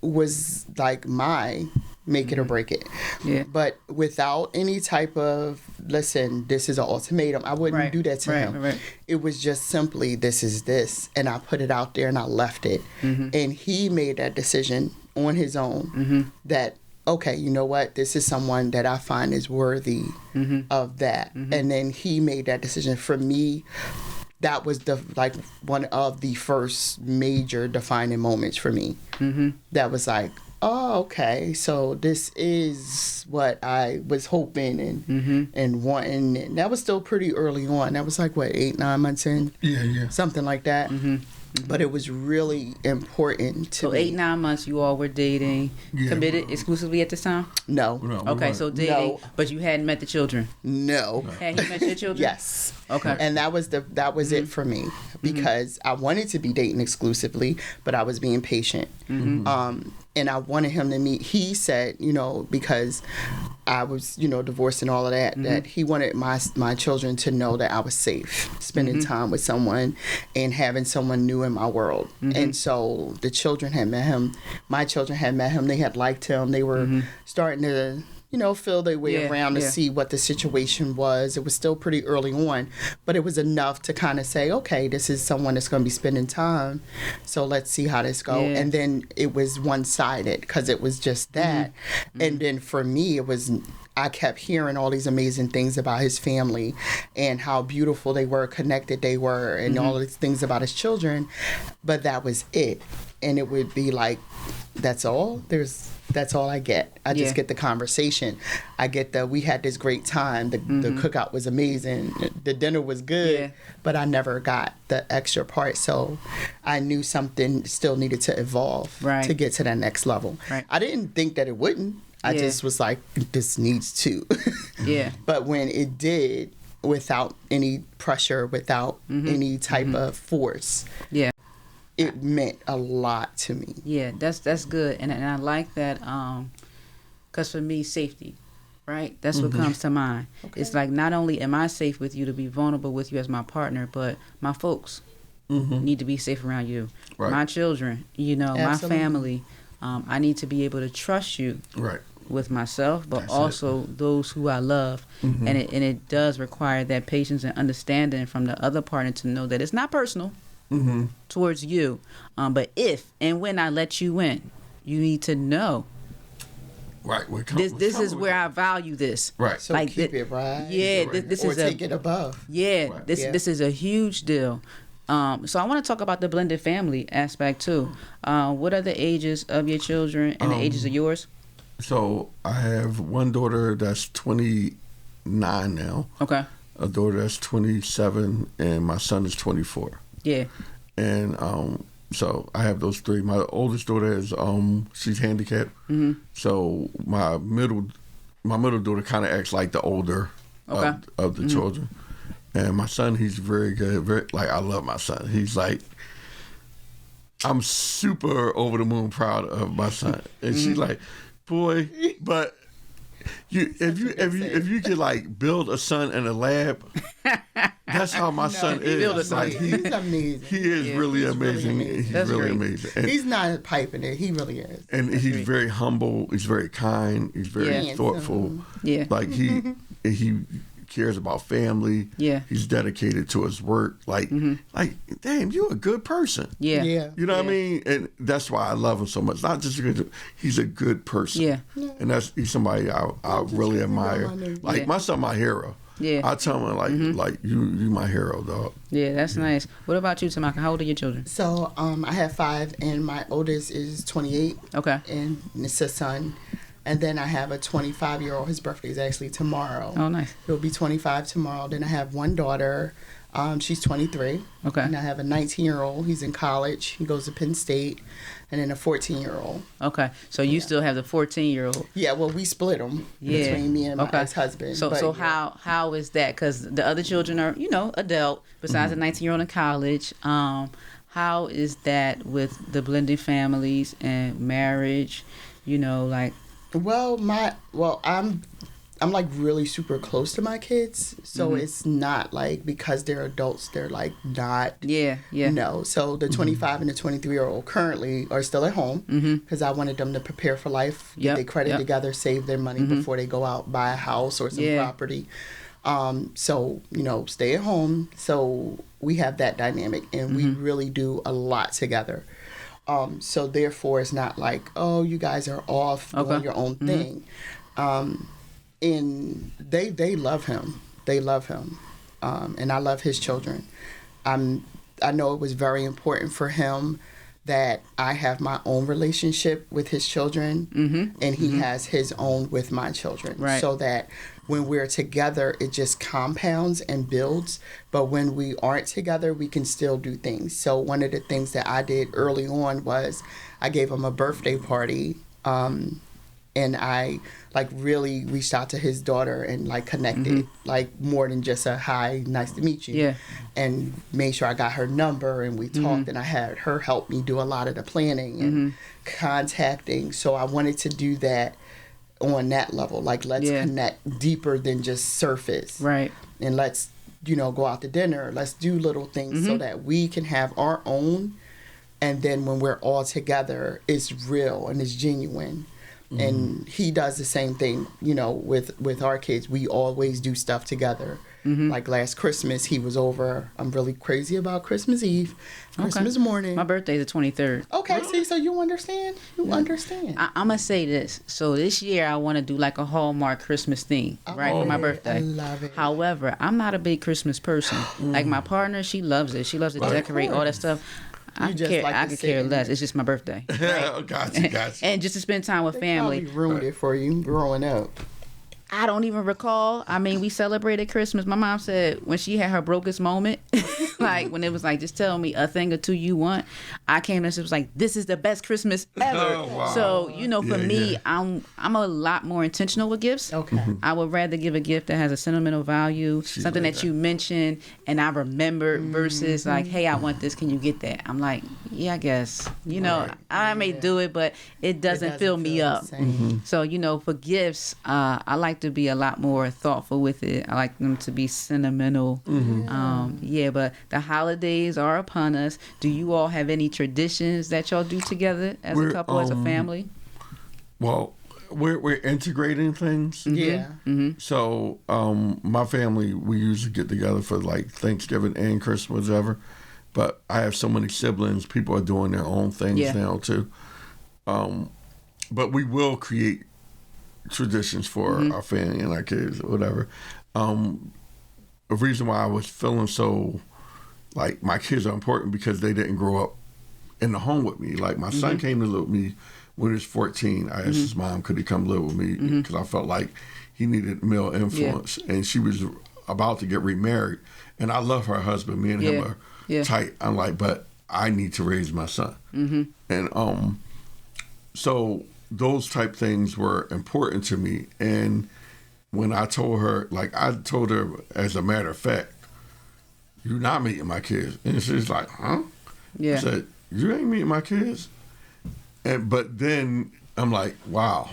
was like my make it or break it. Yeah. But without any type of, listen, this is an ultimatum, I wouldn't do that to him. Right. It was just simply, this is this. And I put it out there and I left it. And he made that decision on his own that, okay, you know what? This is someone that I find is worthy of that. And then he made that decision. For me, that was one of the first major defining moments for me. That was like, oh, okay, so this is what I was hoping and wanting. And that was still pretty early on. That was like, what, 8-9 months in? Yeah. Something like that. But it was really important to So me. 8-9 months you all were dating, Yeah. committed exclusively at this time? No. No, we Okay, weren't. so dating, No. but you hadn't met the children. No. Had he met your children? Yes. Okay. And that was it for me, because I wanted to be dating exclusively, but I was being patient. And I wanted him to meet. He said, because I was, divorced and all of that, that he wanted my children to know that I was safe, spending time with someone and having someone new in my world. And so the children had met him. My children had met him. They had liked him. They were starting to feel their way around to see what the situation was. It was still pretty early on, but it was enough to kind of say, okay, this is someone that's going to be spending time, so let's see how this go. And then it was one-sided, because it was just that. And then for me, I kept hearing all these amazing things about his family and how beautiful they were, connected they were, and all of these things about his children, but that was it. And it would be like, that's all? That's all I get. I just get the conversation. I get we had this great time. The cookout was amazing. The dinner was good, but I never got the extra part. So I knew something still needed to evolve to get to that next level. Right. I didn't think that it wouldn't. I just was like, this needs to. But when it did, without any pressure, without any type of force, it meant a lot to me. Yeah, that's good, and I like that, because for me, safety, right? That's what comes to mind. Okay. It's like, not only am I safe with you to be vulnerable with you as my partner, but my folks need to be safe around you. Right. My children, my family. I need to be able to trust you. Right. With myself, but also those who I love, and it does require that patience and understanding from the other partner to know that it's not personal. Towards you, but if and when I let you in, you need to know. Right, this is where I value this. Right, so like keep it right. Yeah, right. This or is take it above. Yeah, right. This is a huge deal. So I want to talk about the blended family aspect too. What are the ages of your children and the ages of yours? So I have one daughter that's 29 now. Okay. A daughter that's 27, and my son is 24. Yeah. And so I have those three. My oldest daughter is she's handicapped. So my middle daughter kind of acts like the older of the children. And my son, he's very good. I love my son. He's like, I'm super over the moon proud of my son. And she's like, boy, but if you could build a son in a lab, that's how my son is. He's amazing. He is really amazing. He's really amazing. And he's not piping it. He really is. And he's very humble. He's very kind. He's very thoughtful. Yeah. He cares about family. Yeah. He's dedicated to his work. Damn, you're a good person. Yeah. Yeah. You know what I mean? And that's why I love him so much. Not just because he's a good person. Yeah. And he's somebody I really admire. My son, my hero. Yeah. I tell him you my hero, dog. Yeah, that's nice. What about you, Tomaka? How old are your children? So I have 5, and my oldest is 28. Okay. And it's a son. And then I have a 25-year-old. His birthday is actually tomorrow. Oh, nice. He'll be 25 tomorrow. Then I have one daughter. She's 23. Okay. And I have a 19-year-old. He's in college. He goes to Penn State. And then a 14-year-old. Okay. So you still have the 14-year-old. Yeah, well, we split them between me and my ex-husband. So how is that? Because the other children are, adult, besides the 19-year-old in college. How is that with the blended families and marriage? I'm really super close to my kids, so it's not because they're adults, they're not. Yeah. No, so the 25 and the 23-year-old currently are still at home because I wanted them to prepare for life, get their credit together, save their money before they go out, buy a house or some property. So stay at home. So we have that dynamic, and we really do a lot together. So therefore, it's not you guys are off doing your own thing. And they love him. They love him. And I love his children. I know it was very important for him that I have my own relationship with his children, and he has his own with my children. Right. So that when we're together, it just compounds and builds. But when we aren't together, we can still do things. So one of the things that I did early on was I gave him a birthday party, and I like really reached out to his daughter and like connected, like more than just a hi, nice to meet you. Yeah. And made sure I got her number, and we talked, and I had her help me do a lot of the planning and contacting. So I wanted to do that on that level. Like, let's connect deeper than just surface. Right. And let's, go out to dinner. Let's do little things so that we can have our own. And then when we're all together, it's real and it's genuine. And he does the same thing, with our kids. We always do stuff together. Like last Christmas, he was over. I'm really crazy about Christmas Eve, Christmas morning. My birthday's the 23rd. Okay, see, so you understand? You understand. I'm going to say this. So this year, I want to do like a Hallmark Christmas thing, right, for my birthday. I love it. However, I'm not a big Christmas person. Like my partner, she loves it. She loves to decorate, all that stuff. I could care less. It's just my birthday. Right? Gotcha. And just to spend time with They family. probably ruined it for you growing up. I don't even recall. I mean, we celebrated Christmas. My mom said when she had her brokest moment, like when it was like, just tell me a thing or two you want. I came and she was like, this is the best Christmas ever. Oh, wow. So, for me, yeah. I'm a lot more intentional with gifts. Okay. I would rather give a gift that has a sentimental value, something like that you mentioned and I remember versus like, hey, I want this. Can you get that? I'm like, yeah, I guess. I may do it, but it doesn't fill me up. So, for gifts, I like to be a lot more thoughtful with it. I like them to be sentimental. But the holidays are upon us. Do you all have any traditions that y'all do together as a couple, as a family? Well, we're integrating things. Yeah. So my family, we usually get together for like Thanksgiving and Christmas ever. But I have so many siblings. People are doing their own things now too. But we will create traditions for our family and our kids or whatever. The reason why I was feeling so like my kids are important because they didn't grow up in the home with me. Like my son came to live with me when he was 14. I asked his mom, could he come live with me? Because I felt like he needed male influence. And she was about to get remarried. And I love her husband. Me and him are tight. I'm like, but I need to raise my son. And so those type things were important to me. And when I told her, as a matter of fact, you're not meeting my kids. And she's like, huh? Yeah. I said, you ain't meeting my kids? But then I'm like, wow.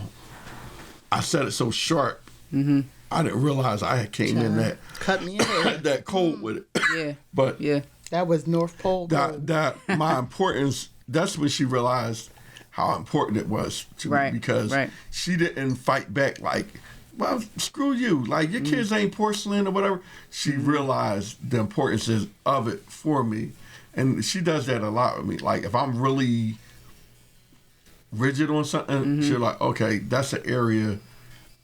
I said it so sharp. I didn't realize I had came in that Cut me in half. that cold with it. Yeah. But That was North Pole. that my importance, that's when she realized how important it was to me because she didn't fight back like, well, screw you. Like, your kids ain't porcelain or whatever. She realized the importance of it for me. And she does that a lot with me. Like, if I'm really rigid on something, she's like, okay, that's an area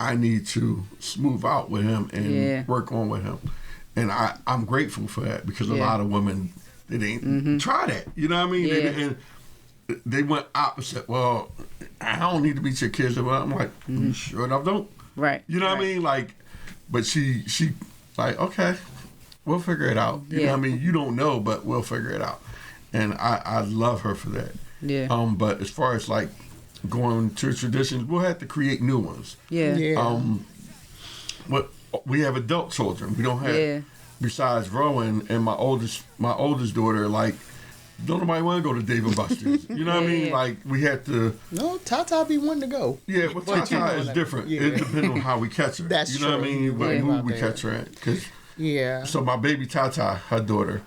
I need to smooth out with him and work on with him. And I'm grateful for that because a lot of women, they didn't try that. You know what I mean? They went opposite. Well, I don't need to meet your kids. I'm like, sure enough, don't. Right. You know what I mean? Like, but she like, okay, we'll figure it out. You know what I mean? You don't know, but we'll figure it out. And I love her for that. Yeah. But as far as like going to traditions, we'll have to create new ones. Yeah. What we have adult children. We don't have besides Rowan and my oldest daughter, like, don't nobody want to go to Dave and Buster's. You know what I mean? Like, we had to. No, Tata be wanting to go. Yeah, but Tata is different. It depends on how we catch her. That's you know what I mean? What mood we catch her in. Cause, so my baby Tata, her daughter,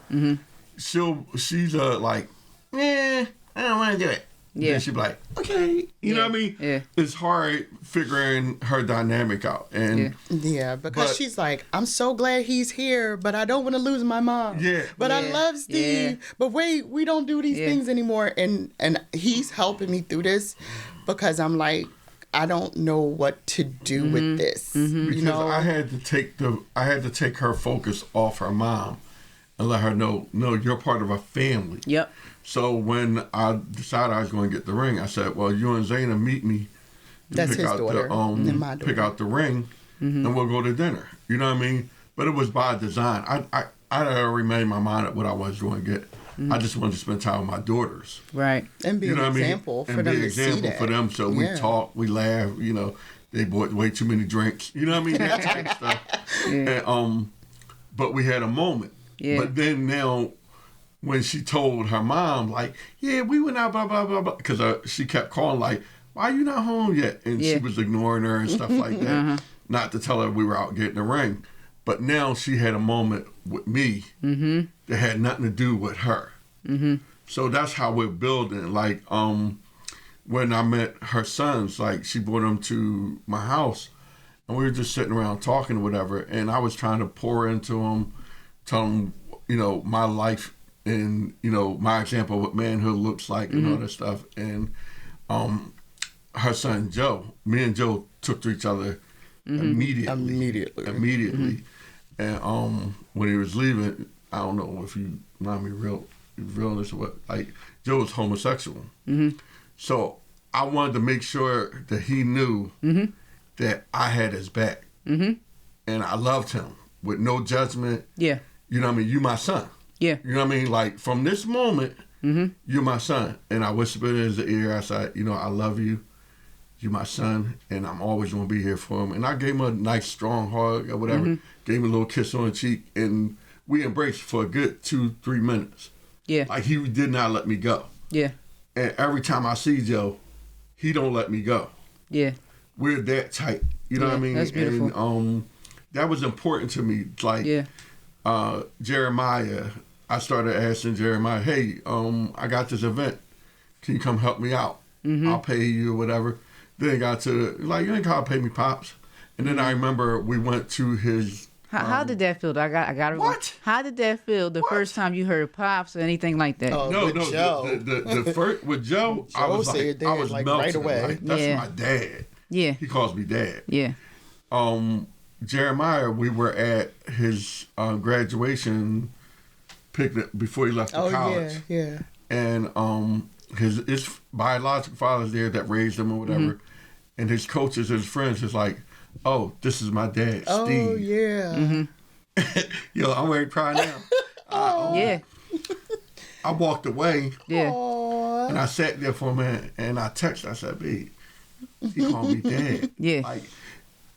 she's like, I don't want to do it. Yeah. Then she'd be like, okay. You know what I mean? Yeah. It's hard figuring her dynamic out. And because she's like, I'm so glad he's here, but I don't want to lose my mom. Yeah. But I love Steve. But wait, we don't do these things anymore. And he's helping me through this because I'm like, I don't know what to do with this. Because I had to take her focus off her mom and let her know, no, you're part of a family. Yep. So when I decided I was going to get the ring, I said, well, you and Zayna meet me. That's pick his out daughter and my daughter. Pick out the ring, and we'll go to dinner. You know what I mean? But it was by design. I already made my mind up what I was going to get. I just wanted to spend time with my daughters. Right. And be You know an what I mean? example for And them be an to see example that. for them. So we talk, we laugh. You know, they bought way too many drinks. You know what I mean? That type of stuff. Yeah. And, but we had a moment. Yeah. But then now, when she told her mom, like, yeah, we went out, blah, blah, blah, blah, because she kept calling, like, why are you not home yet? And she was ignoring her and stuff like that. Not to tell her we were out getting a ring. But now she had a moment with me that had nothing to do with her. So that's how we're building. Like, when I met her sons, like, she brought them to my house, and we were just sitting around talking or whatever, and I was trying to pour into them, tell them, you know, my life and, you know, my example of what manhood looks like and all that stuff. And her son, Joe, me and Joe took to each other immediately. And when he was leaving, I don't know if you mind me realness or what, like, Joe was homosexual. So I wanted to make sure that he knew that I had his back. And I loved him with no judgment. Yeah. You know what I mean? You my son. Yeah. You know what I mean? Like, from this moment, you're my son. And I whispered in his ear, I said, you know, I love you. You're my son, and I'm always going to be here for him. And I gave him a nice, strong hug or whatever. Gave him a little kiss on the cheek, and we embraced for a good 2-3 minutes. Yeah. Like, he did not let me go. Yeah. And every time I see Joe, he don't let me go. Yeah. We're that tight. You know what I mean? That's beautiful. And that was important to me. Like, Jeremiah, I started asking Jeremiah, hey, I got this event. Can you come help me out? I'll pay you or whatever. Then it got to, like, you ain't got to pay me, Pops. And then I remember we went to his... How did that feel? I got What? How did that feel the first time you heard Pops or anything like that? No, Joe. the first, with Joe, I was said like, I was like, melting. right away. Like, that's my dad. Yeah. He calls me dad. Yeah. Jeremiah, we were at his graduation picnic before he left the college. Yeah. And his biological father's there that raised him or whatever. And his coaches and his friends is like, oh, this is my dad, Steve. Oh, yeah. Yo, I'm ready to cry now. Yeah. I walked away. Yeah. Aww. And I sat there for a minute, and I texted. I said, babe, he called me dad. Yeah. Like,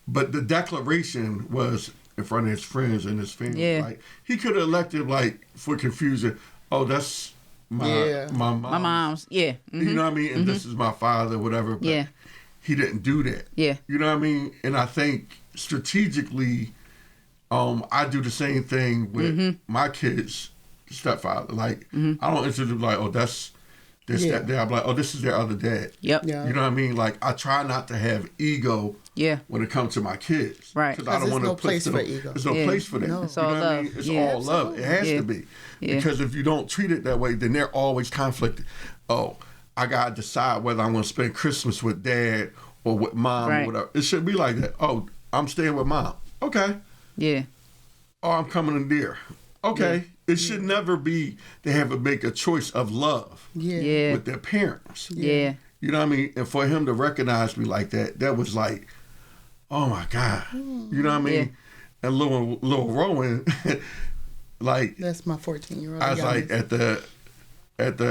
but the declaration was in front of his friends and his family. Yeah. Like, he could have elected, like, for confusion, oh, that's my mom. My mom's. Yeah. You know what I mean? And this is my father, whatever. But Yeah. he didn't do that. Yeah. You know what I mean? And I think strategically, I do the same thing with my kids' stepfather. Like, I don't introduce, like, oh, that's their stepdad. I'm like, oh, this is their other dad. Yep. Yeah. You know what I mean? Like, I try not to have ego when it comes to my kids. Right. Because I don't want to put place for ego. There's no place for that. No. It's you know all what I love. mean? It's Yeah. all love. It has to be. Yeah. Because if you don't treat it that way, then they're always conflicted. Oh, I got to decide whether I'm going to spend Christmas with dad or with mom or whatever. It should be like that. Oh, I'm staying with mom. Okay. Yeah. Oh, I'm coming to dear. Okay. It should never be they have to make a choice of love Yeah. with their parents. Yeah. You know what I mean? And for him to recognize me like that, that was like, oh my God. You know what I mean? Yeah. And little Rowan, like, That's my 14-year-old. I was like at the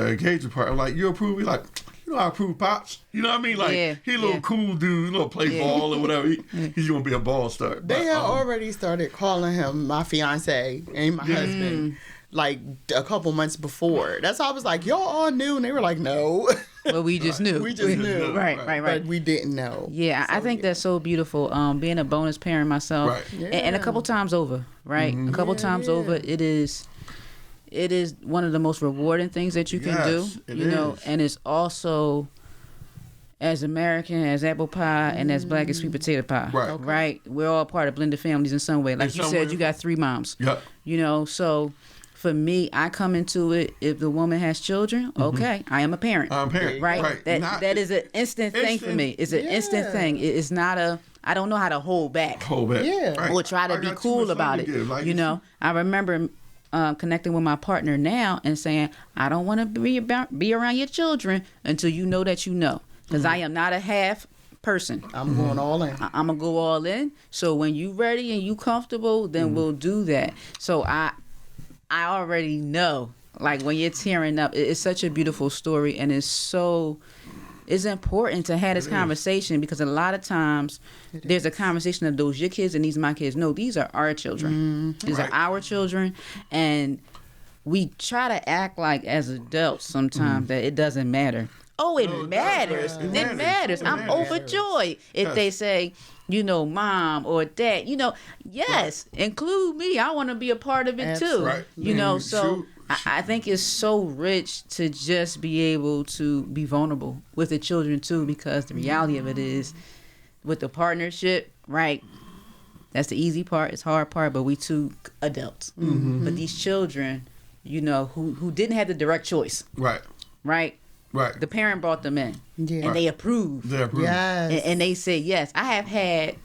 engagement party, I'm like, you approve? He like, you know I approve, Pops. You know what I mean? Like, he a little cool dude, little play ball or whatever. He's gonna be a ball star. They had already started calling him my fiance and my husband like a couple months before. That's how I was like, y'all all knew, and they were like, no. Well, we just knew. We just knew. Right. But we didn't know. Yeah, I think that's so beautiful. Being a bonus parent myself, and a couple times over, right? A couple times over, it is one of the most rewarding things that you can do. You know, and it's also as American as apple pie and as black as sweet potato pie. Right. Okay. Right. We're all part of blended families in some way. Like you said, you got 3 moms. Yep. You know, so. For me, I come into it, if the woman has children, okay, I am a parent. I'm a parent. Right? That is an instant thing for me. It's an instant thing. It's not I don't know how to hold back. Yeah. Right. Or try to be cool about it. Like, you know, I remember connecting with my partner now and saying, I don't want to be around your children until you know that you know. Because I am not a half person. I'm going all in. I'm going to go all in. So when you ready and you comfortable, then we'll do that. So I already know, like when you're tearing up, it's such a beautiful story, and it's important to have this conversation, because a lot of times there's a conversation of those your kids and these my kids. No, these are our children. These are our children, and we try to act like as adults sometimes that it doesn't matter. Oh, it matters. It matters. I'm overjoyed if they say, mom or dad, yes, include me. I want to be a part of it too. Right. So I think it's so rich to just be able to be vulnerable with the children too, because the reality of it is, with the partnership, right? That's the easy part. It's hard part, but we two adults. But these children, who didn't have the direct choice. Right. The parent brought them in, and they approved. Yes. And they said yes. I have had,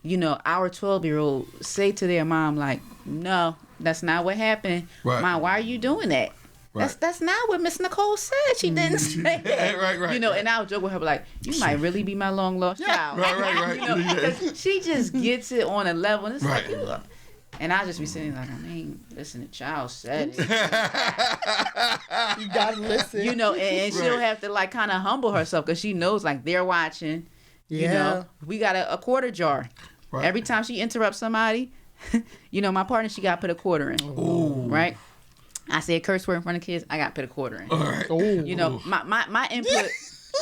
our 12-year-old say to their mom, like, no, that's not what happened. Right. Mom, why are you doing that? Right. That's not what Miss Nicole said. She didn't say that. Right. And I'll joke with her, like, you might really be my long lost child. Right. 'Cause she just gets it on a level, and it's Right. like, and I just be sitting like, listen, the child said it. You gotta listen. And she'll have to like kind of humble herself, because she knows like they're watching. We got a quarter jar. Right. Every time she interrupts somebody, my partner, she got to put a quarter in. Ooh. Right? I say a curse word in front of kids, I got to put a quarter in. All right. My input.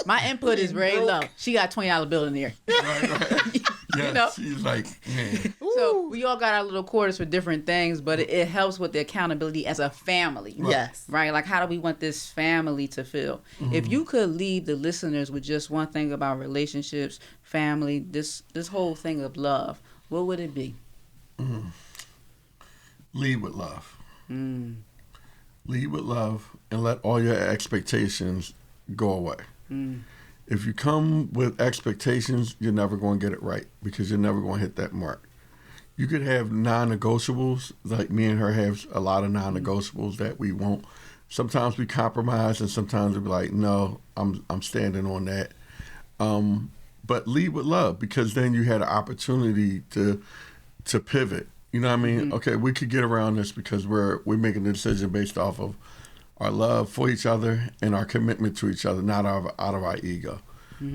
My input is very low. She got $20 bill in there. Right. Yes, she's like, man. So we all got our little quarters for different things, but it helps with the accountability as a family. Right. Yes. Right? Like, how do we want this family to feel? If you could leave the listeners with just one thing about relationships, family, this whole thing of love, what would it be? Lead with love. Lead with love, and let all your expectations go away. If you come with expectations, you're never going to get it right, because you're never going to hit that mark. You could have non-negotiables, like me and her have a lot of non-negotiables that we won't. Sometimes we compromise, and sometimes we'll be like, no, I'm standing on that. But lead with love, because then you had an opportunity to pivot. You know what I mean? Okay, we could get around this because we're making the decision based off of our love for each other and our commitment to each other, not out of our ego.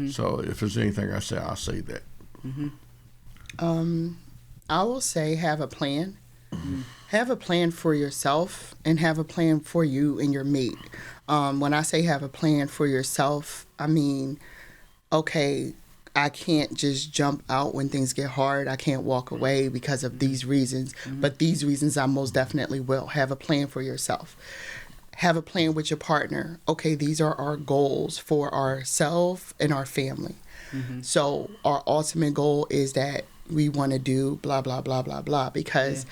So if there's anything I say, I'll say that. I will say have a plan. Have a plan for yourself, and have a plan for you and your mate. When I say have a plan for yourself, I mean, okay, I can't just jump out when things get hard. I can't walk away because of these reasons. But these reasons I most definitely will. Have a plan for yourself. Have a plan with your partner. Okay, these are our goals for ourselves and our family. So our ultimate goal is that we want to do blah, blah, blah, blah, blah. Because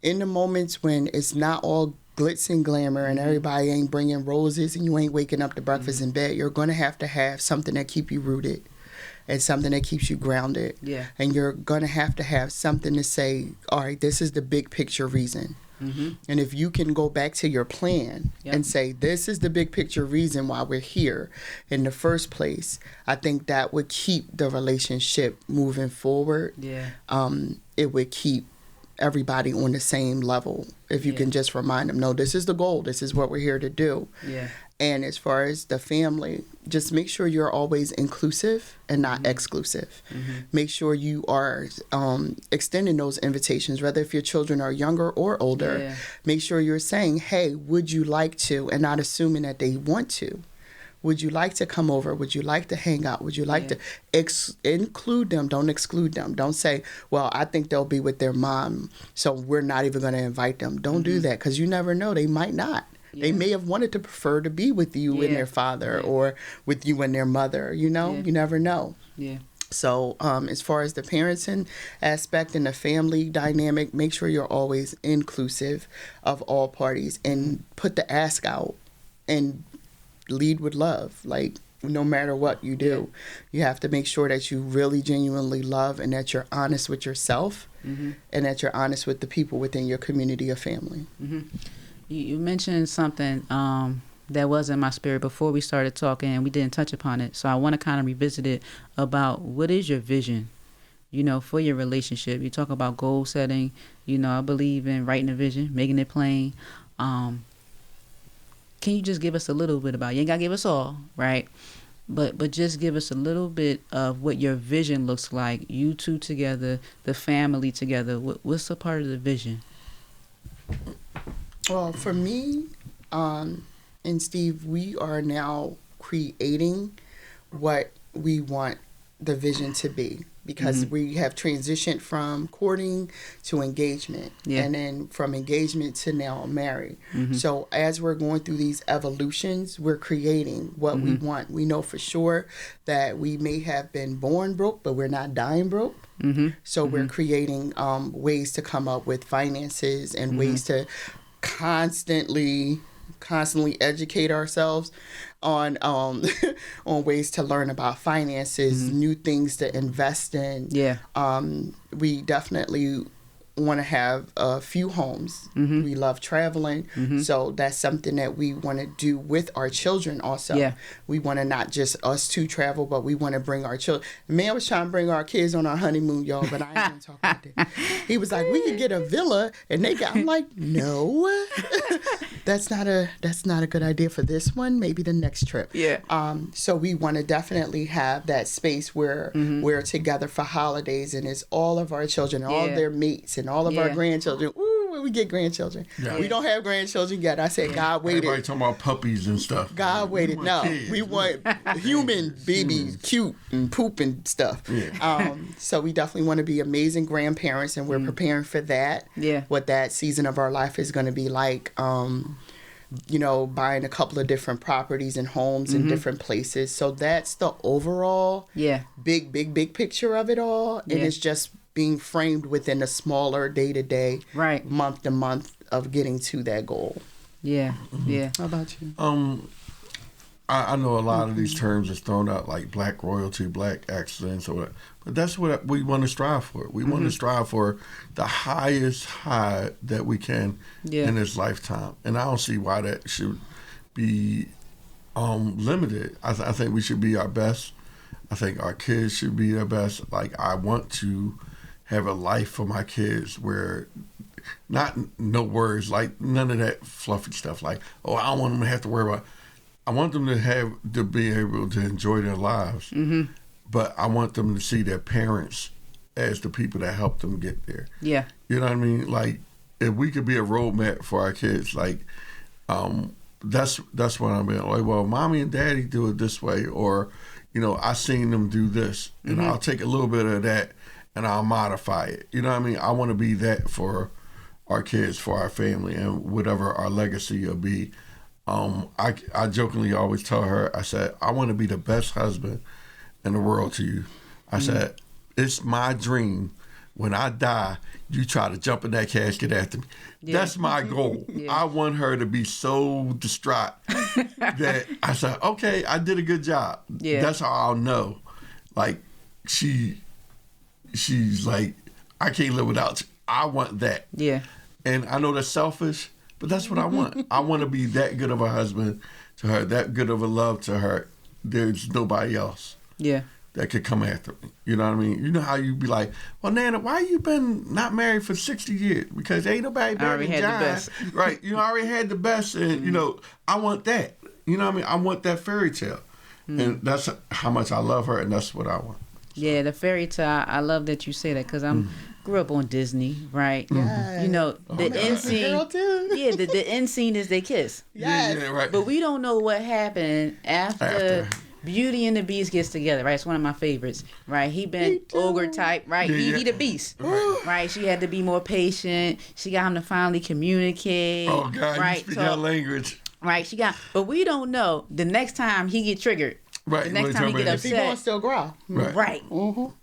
in the moments when it's not all glitz and glamour and everybody ain't bringing roses and you ain't waking up to breakfast in bed, you're going to have something that keep you rooted and something that keeps you grounded. And you're going to have something to say, all right, this is the big picture reason. And if you can go back to your plan and say, this is the big picture reason why we're here in the first place, I think that would keep the relationship moving forward. It would keep everybody on the same level if you can just remind them, no, this is the goal. This is what we're here to do. And as far as the family, just make sure you're always inclusive and not exclusive. Make sure you are extending those invitations, whether if your children are younger or older. Make sure you're saying, hey, would you like to, and not assuming that they want to. Would you like to come over? Would you like to hang out? Would you like to include them? Don't exclude them. Don't say, well, I think they'll be with their mom, so we're not even going to invite them. Don't do that, because you never know. They might not. They may have wanted to prefer to be with you and their father or with you and their mother. You never know. So as far as the parenting aspect and the family dynamic, make sure you're always inclusive of all parties and put the ask out and lead with love. Like, no matter what you do. You have to make sure that you really genuinely love and that you're honest with yourself and that you're honest with the people within your community or family. You mentioned something that was in my spirit before we started talking, and we didn't touch upon it. So I want to kind of revisit it about what is your vision, for your relationship. You talk about goal setting. I believe in writing a vision, making it plain. Can you just give us a little bit about, you ain't got to give us all, right? But just give us a little bit of what your vision looks like, you two together, the family together. What's a part of the vision? Well, for me and Steve, we are now creating what we want the vision to be, because we have transitioned from courting to engagement, and then from engagement to now married. So as we're going through these evolutions, we're creating what we want. We know for sure that we may have been born broke, but we're not dying broke. So we're creating ways to come up with finances and ways to constantly educate ourselves on on ways to learn about finances, new things to invest in. We definitely want to have a few homes. We love traveling, so that's something that we want to do with our children also. We want to not just us two travel, but we want to bring our children. The man was trying to bring our kids on our honeymoon, y'all, but I ain't gonna talk about that. He was like, we could get a villa, and I'm like, no, that's not a good idea for this one. Maybe the next trip. So we want to definitely have that space where we're together for holidays, and it's all of our children, all their mates, and all of our grandchildren. Ooh, when we get grandchildren. We don't have grandchildren yet. I said, God waited. Everybody talking about puppies and stuff. God waited. No, kids. we want human babies, cute and poop and stuff. So we definitely want to be amazing grandparents, and we're preparing for that. What that season of our life is going to be like. Buying a couple of different properties and homes in different places. So that's the overall big picture of it all. And it's just being framed within a smaller day-to-day, month to month of getting to that goal. How about you? I know a lot of these terms is thrown out, like black royalty, black excellence, or whatever. But that's what we want to strive for. We want to strive for the highest high that we can in this lifetime. And I don't see why that should be limited. I think we should be our best. I think our kids should be their best. Like, I want to have a life for my kids where no worries, like none of that fluffy stuff. Like, I don't want them to have to worry about. I want them to be able to enjoy their lives, but I want them to see their parents as the people that help them get there. You know what I mean? Like, if we could be a roadmap for our kids, like, that's what I mean. Like, well, mommy and daddy do it this way, or, I seen them do this, and I'll take a little bit of that and I'll modify it. You know what I mean? I want to be that for our kids, for our family, and whatever our legacy will be. I jokingly always tell her, I said, I want to be the best husband in the world to you. I said, it's my dream. When I die, you try to jump in that casket after me. That's my goal. I want her to be so distraught that I said, okay, I did a good job. That's how I'll know. Like, she's like, I can't live without you. I want that. And I know that's selfish, but that's what I want. I want to be that good of a husband to her, that good of a love to her. There's nobody else that could come after me. You know what I mean? You know how you be like, well, Nana, why you been not married for 60 years? Because ain't nobody better than John. The best. Right. You already had the best. And, I want that. You know what I mean? I want that fairy tale. And that's how much I love her, and that's what I want. So. Yeah, the fairy tale. I love that you say that, because grew up on Disney, right? The end scene. The end scene is they kiss. Right. But we don't know what happened after Beauty and the Beast gets together, right? It's one of my favorites, right? He been ogre type, right? He the beast, right? She had to be more patient. She got him to finally communicate. Oh God, right? You speak our language. Right, but we don't know the next time he get triggered. Right. The next time he get upset, he gonna still growl. Right.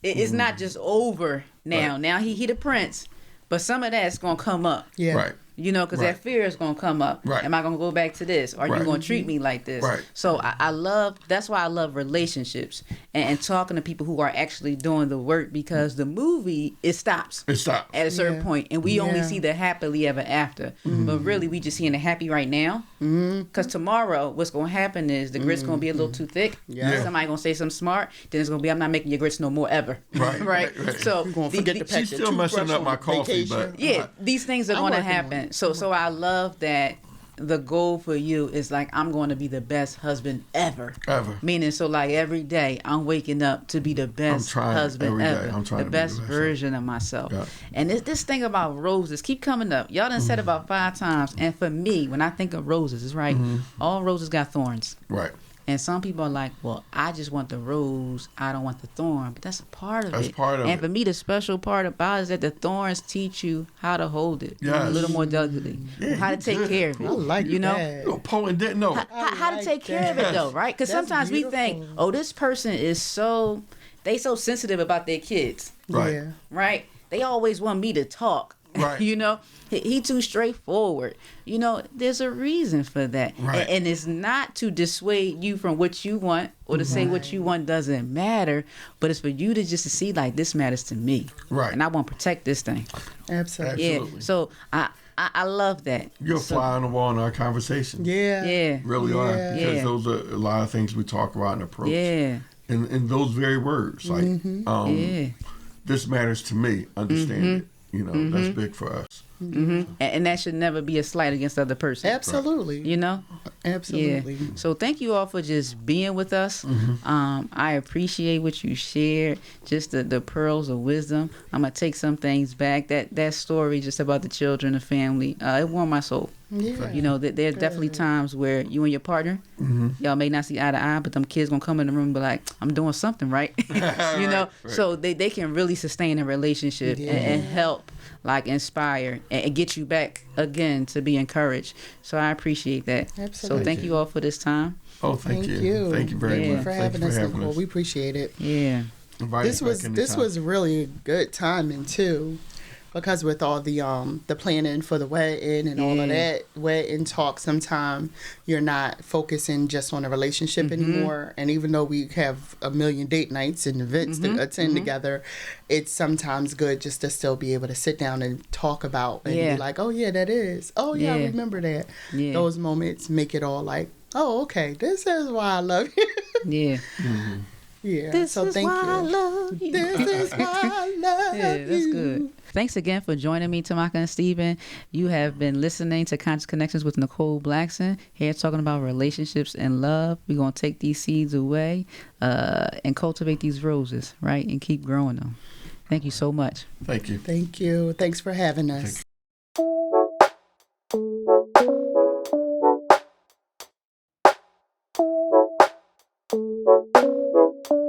It's not just over now. Now he the prince, but some of that's gonna come up. Right. You know, because that fear is going to come up. Right. Am I going to go back to this? Are you going to treat me like this? Right. So that's why I love relationships and talking to people who are actually doing the work, because the movie, it stops. It stops. At a certain point, and we only see the happily ever after. But really, we just seeing the happy right now. Because tomorrow, what's going to happen is the grit's going to be a little too thick. Somebody going to say something smart. Then it's going to be, I'm not making your grits no more ever. Right. So You're going to forget to pack she's still messing up my coffee, but these things are going to happen. So I love that the goal for you is like, I'm going to be the best husband ever. Meaning, so like every day I'm waking up to be the best husband ever. I'm trying the best version of myself. And this thing about roses keep coming up. Y'all done said about 5 times. And for me, when I think of roses, it's right. All roses got thorns. Right. And some people are like, well, I just want the rose. I don't want the thorn. But that's a part of it. That's part of it. And for me, the special part about it is that the thorns teach you how to hold it a little more delicately. How to take care of it. I like you know? that. No, Poland didn't know. How to take care of it, though, right? Because sometimes we think, oh, this person is so sensitive about their kids. Right. Right? They always want me to talk. Right. You know, he too straightforward. You know, there's a reason for that. Right. And it's not to dissuade you from what you want or to say what you want doesn't matter, but it's for you to just to see like, this matters to me. Right. And I want to protect this thing. Absolutely. Yeah. So I love that. You're a fly on the wall in our conversation. Yeah. Really are. Because those are a lot of things we talk about and approach. Yeah. And those very words, like, this matters to me, understand it. You know, that's big for us. And that should never be a slight against the other person. Absolutely. You know? Absolutely. Yeah. So thank you all for just being with us. I appreciate what you shared, just the pearls of wisdom. I'm going to take some things back. That story just about the children, the family, it warmed my soul. Yeah. You know, there are definitely times where you and your partner, y'all may not see eye to eye, but them kids going to come in the room and be like, I'm doing something right. You know? So they can really sustain a relationship and help, like, inspire and get you back again to be encouraged. So I appreciate that. Absolutely. So thank you all for this time. Oh, thank you. Thank you very much. For having us, Nicole. We appreciate it. Yeah. This was really good timing too, because with all the planning for the wedding and all of that wedding talk, sometimes you're not focusing just on a relationship anymore. And even though we have a million date nights and events to attend together, it's sometimes good just to still be able to sit down and talk about and be like, oh yeah, that is. Oh yeah, I remember that. Yeah. Those moments make it all like, oh okay, this is why I love you. Yeah. Yeah. This is why I love you. This is why I love you. Yeah, that's good. Thanks again for joining me, Tomaka and Steven. You have been listening to Conscious Connections with Nicole Blackson, here talking about relationships and love. We're going to take these seeds away and cultivate these roses, right? And keep growing them. Thank you so much. Thank you. Thank you. Thanks for having us. Thank you.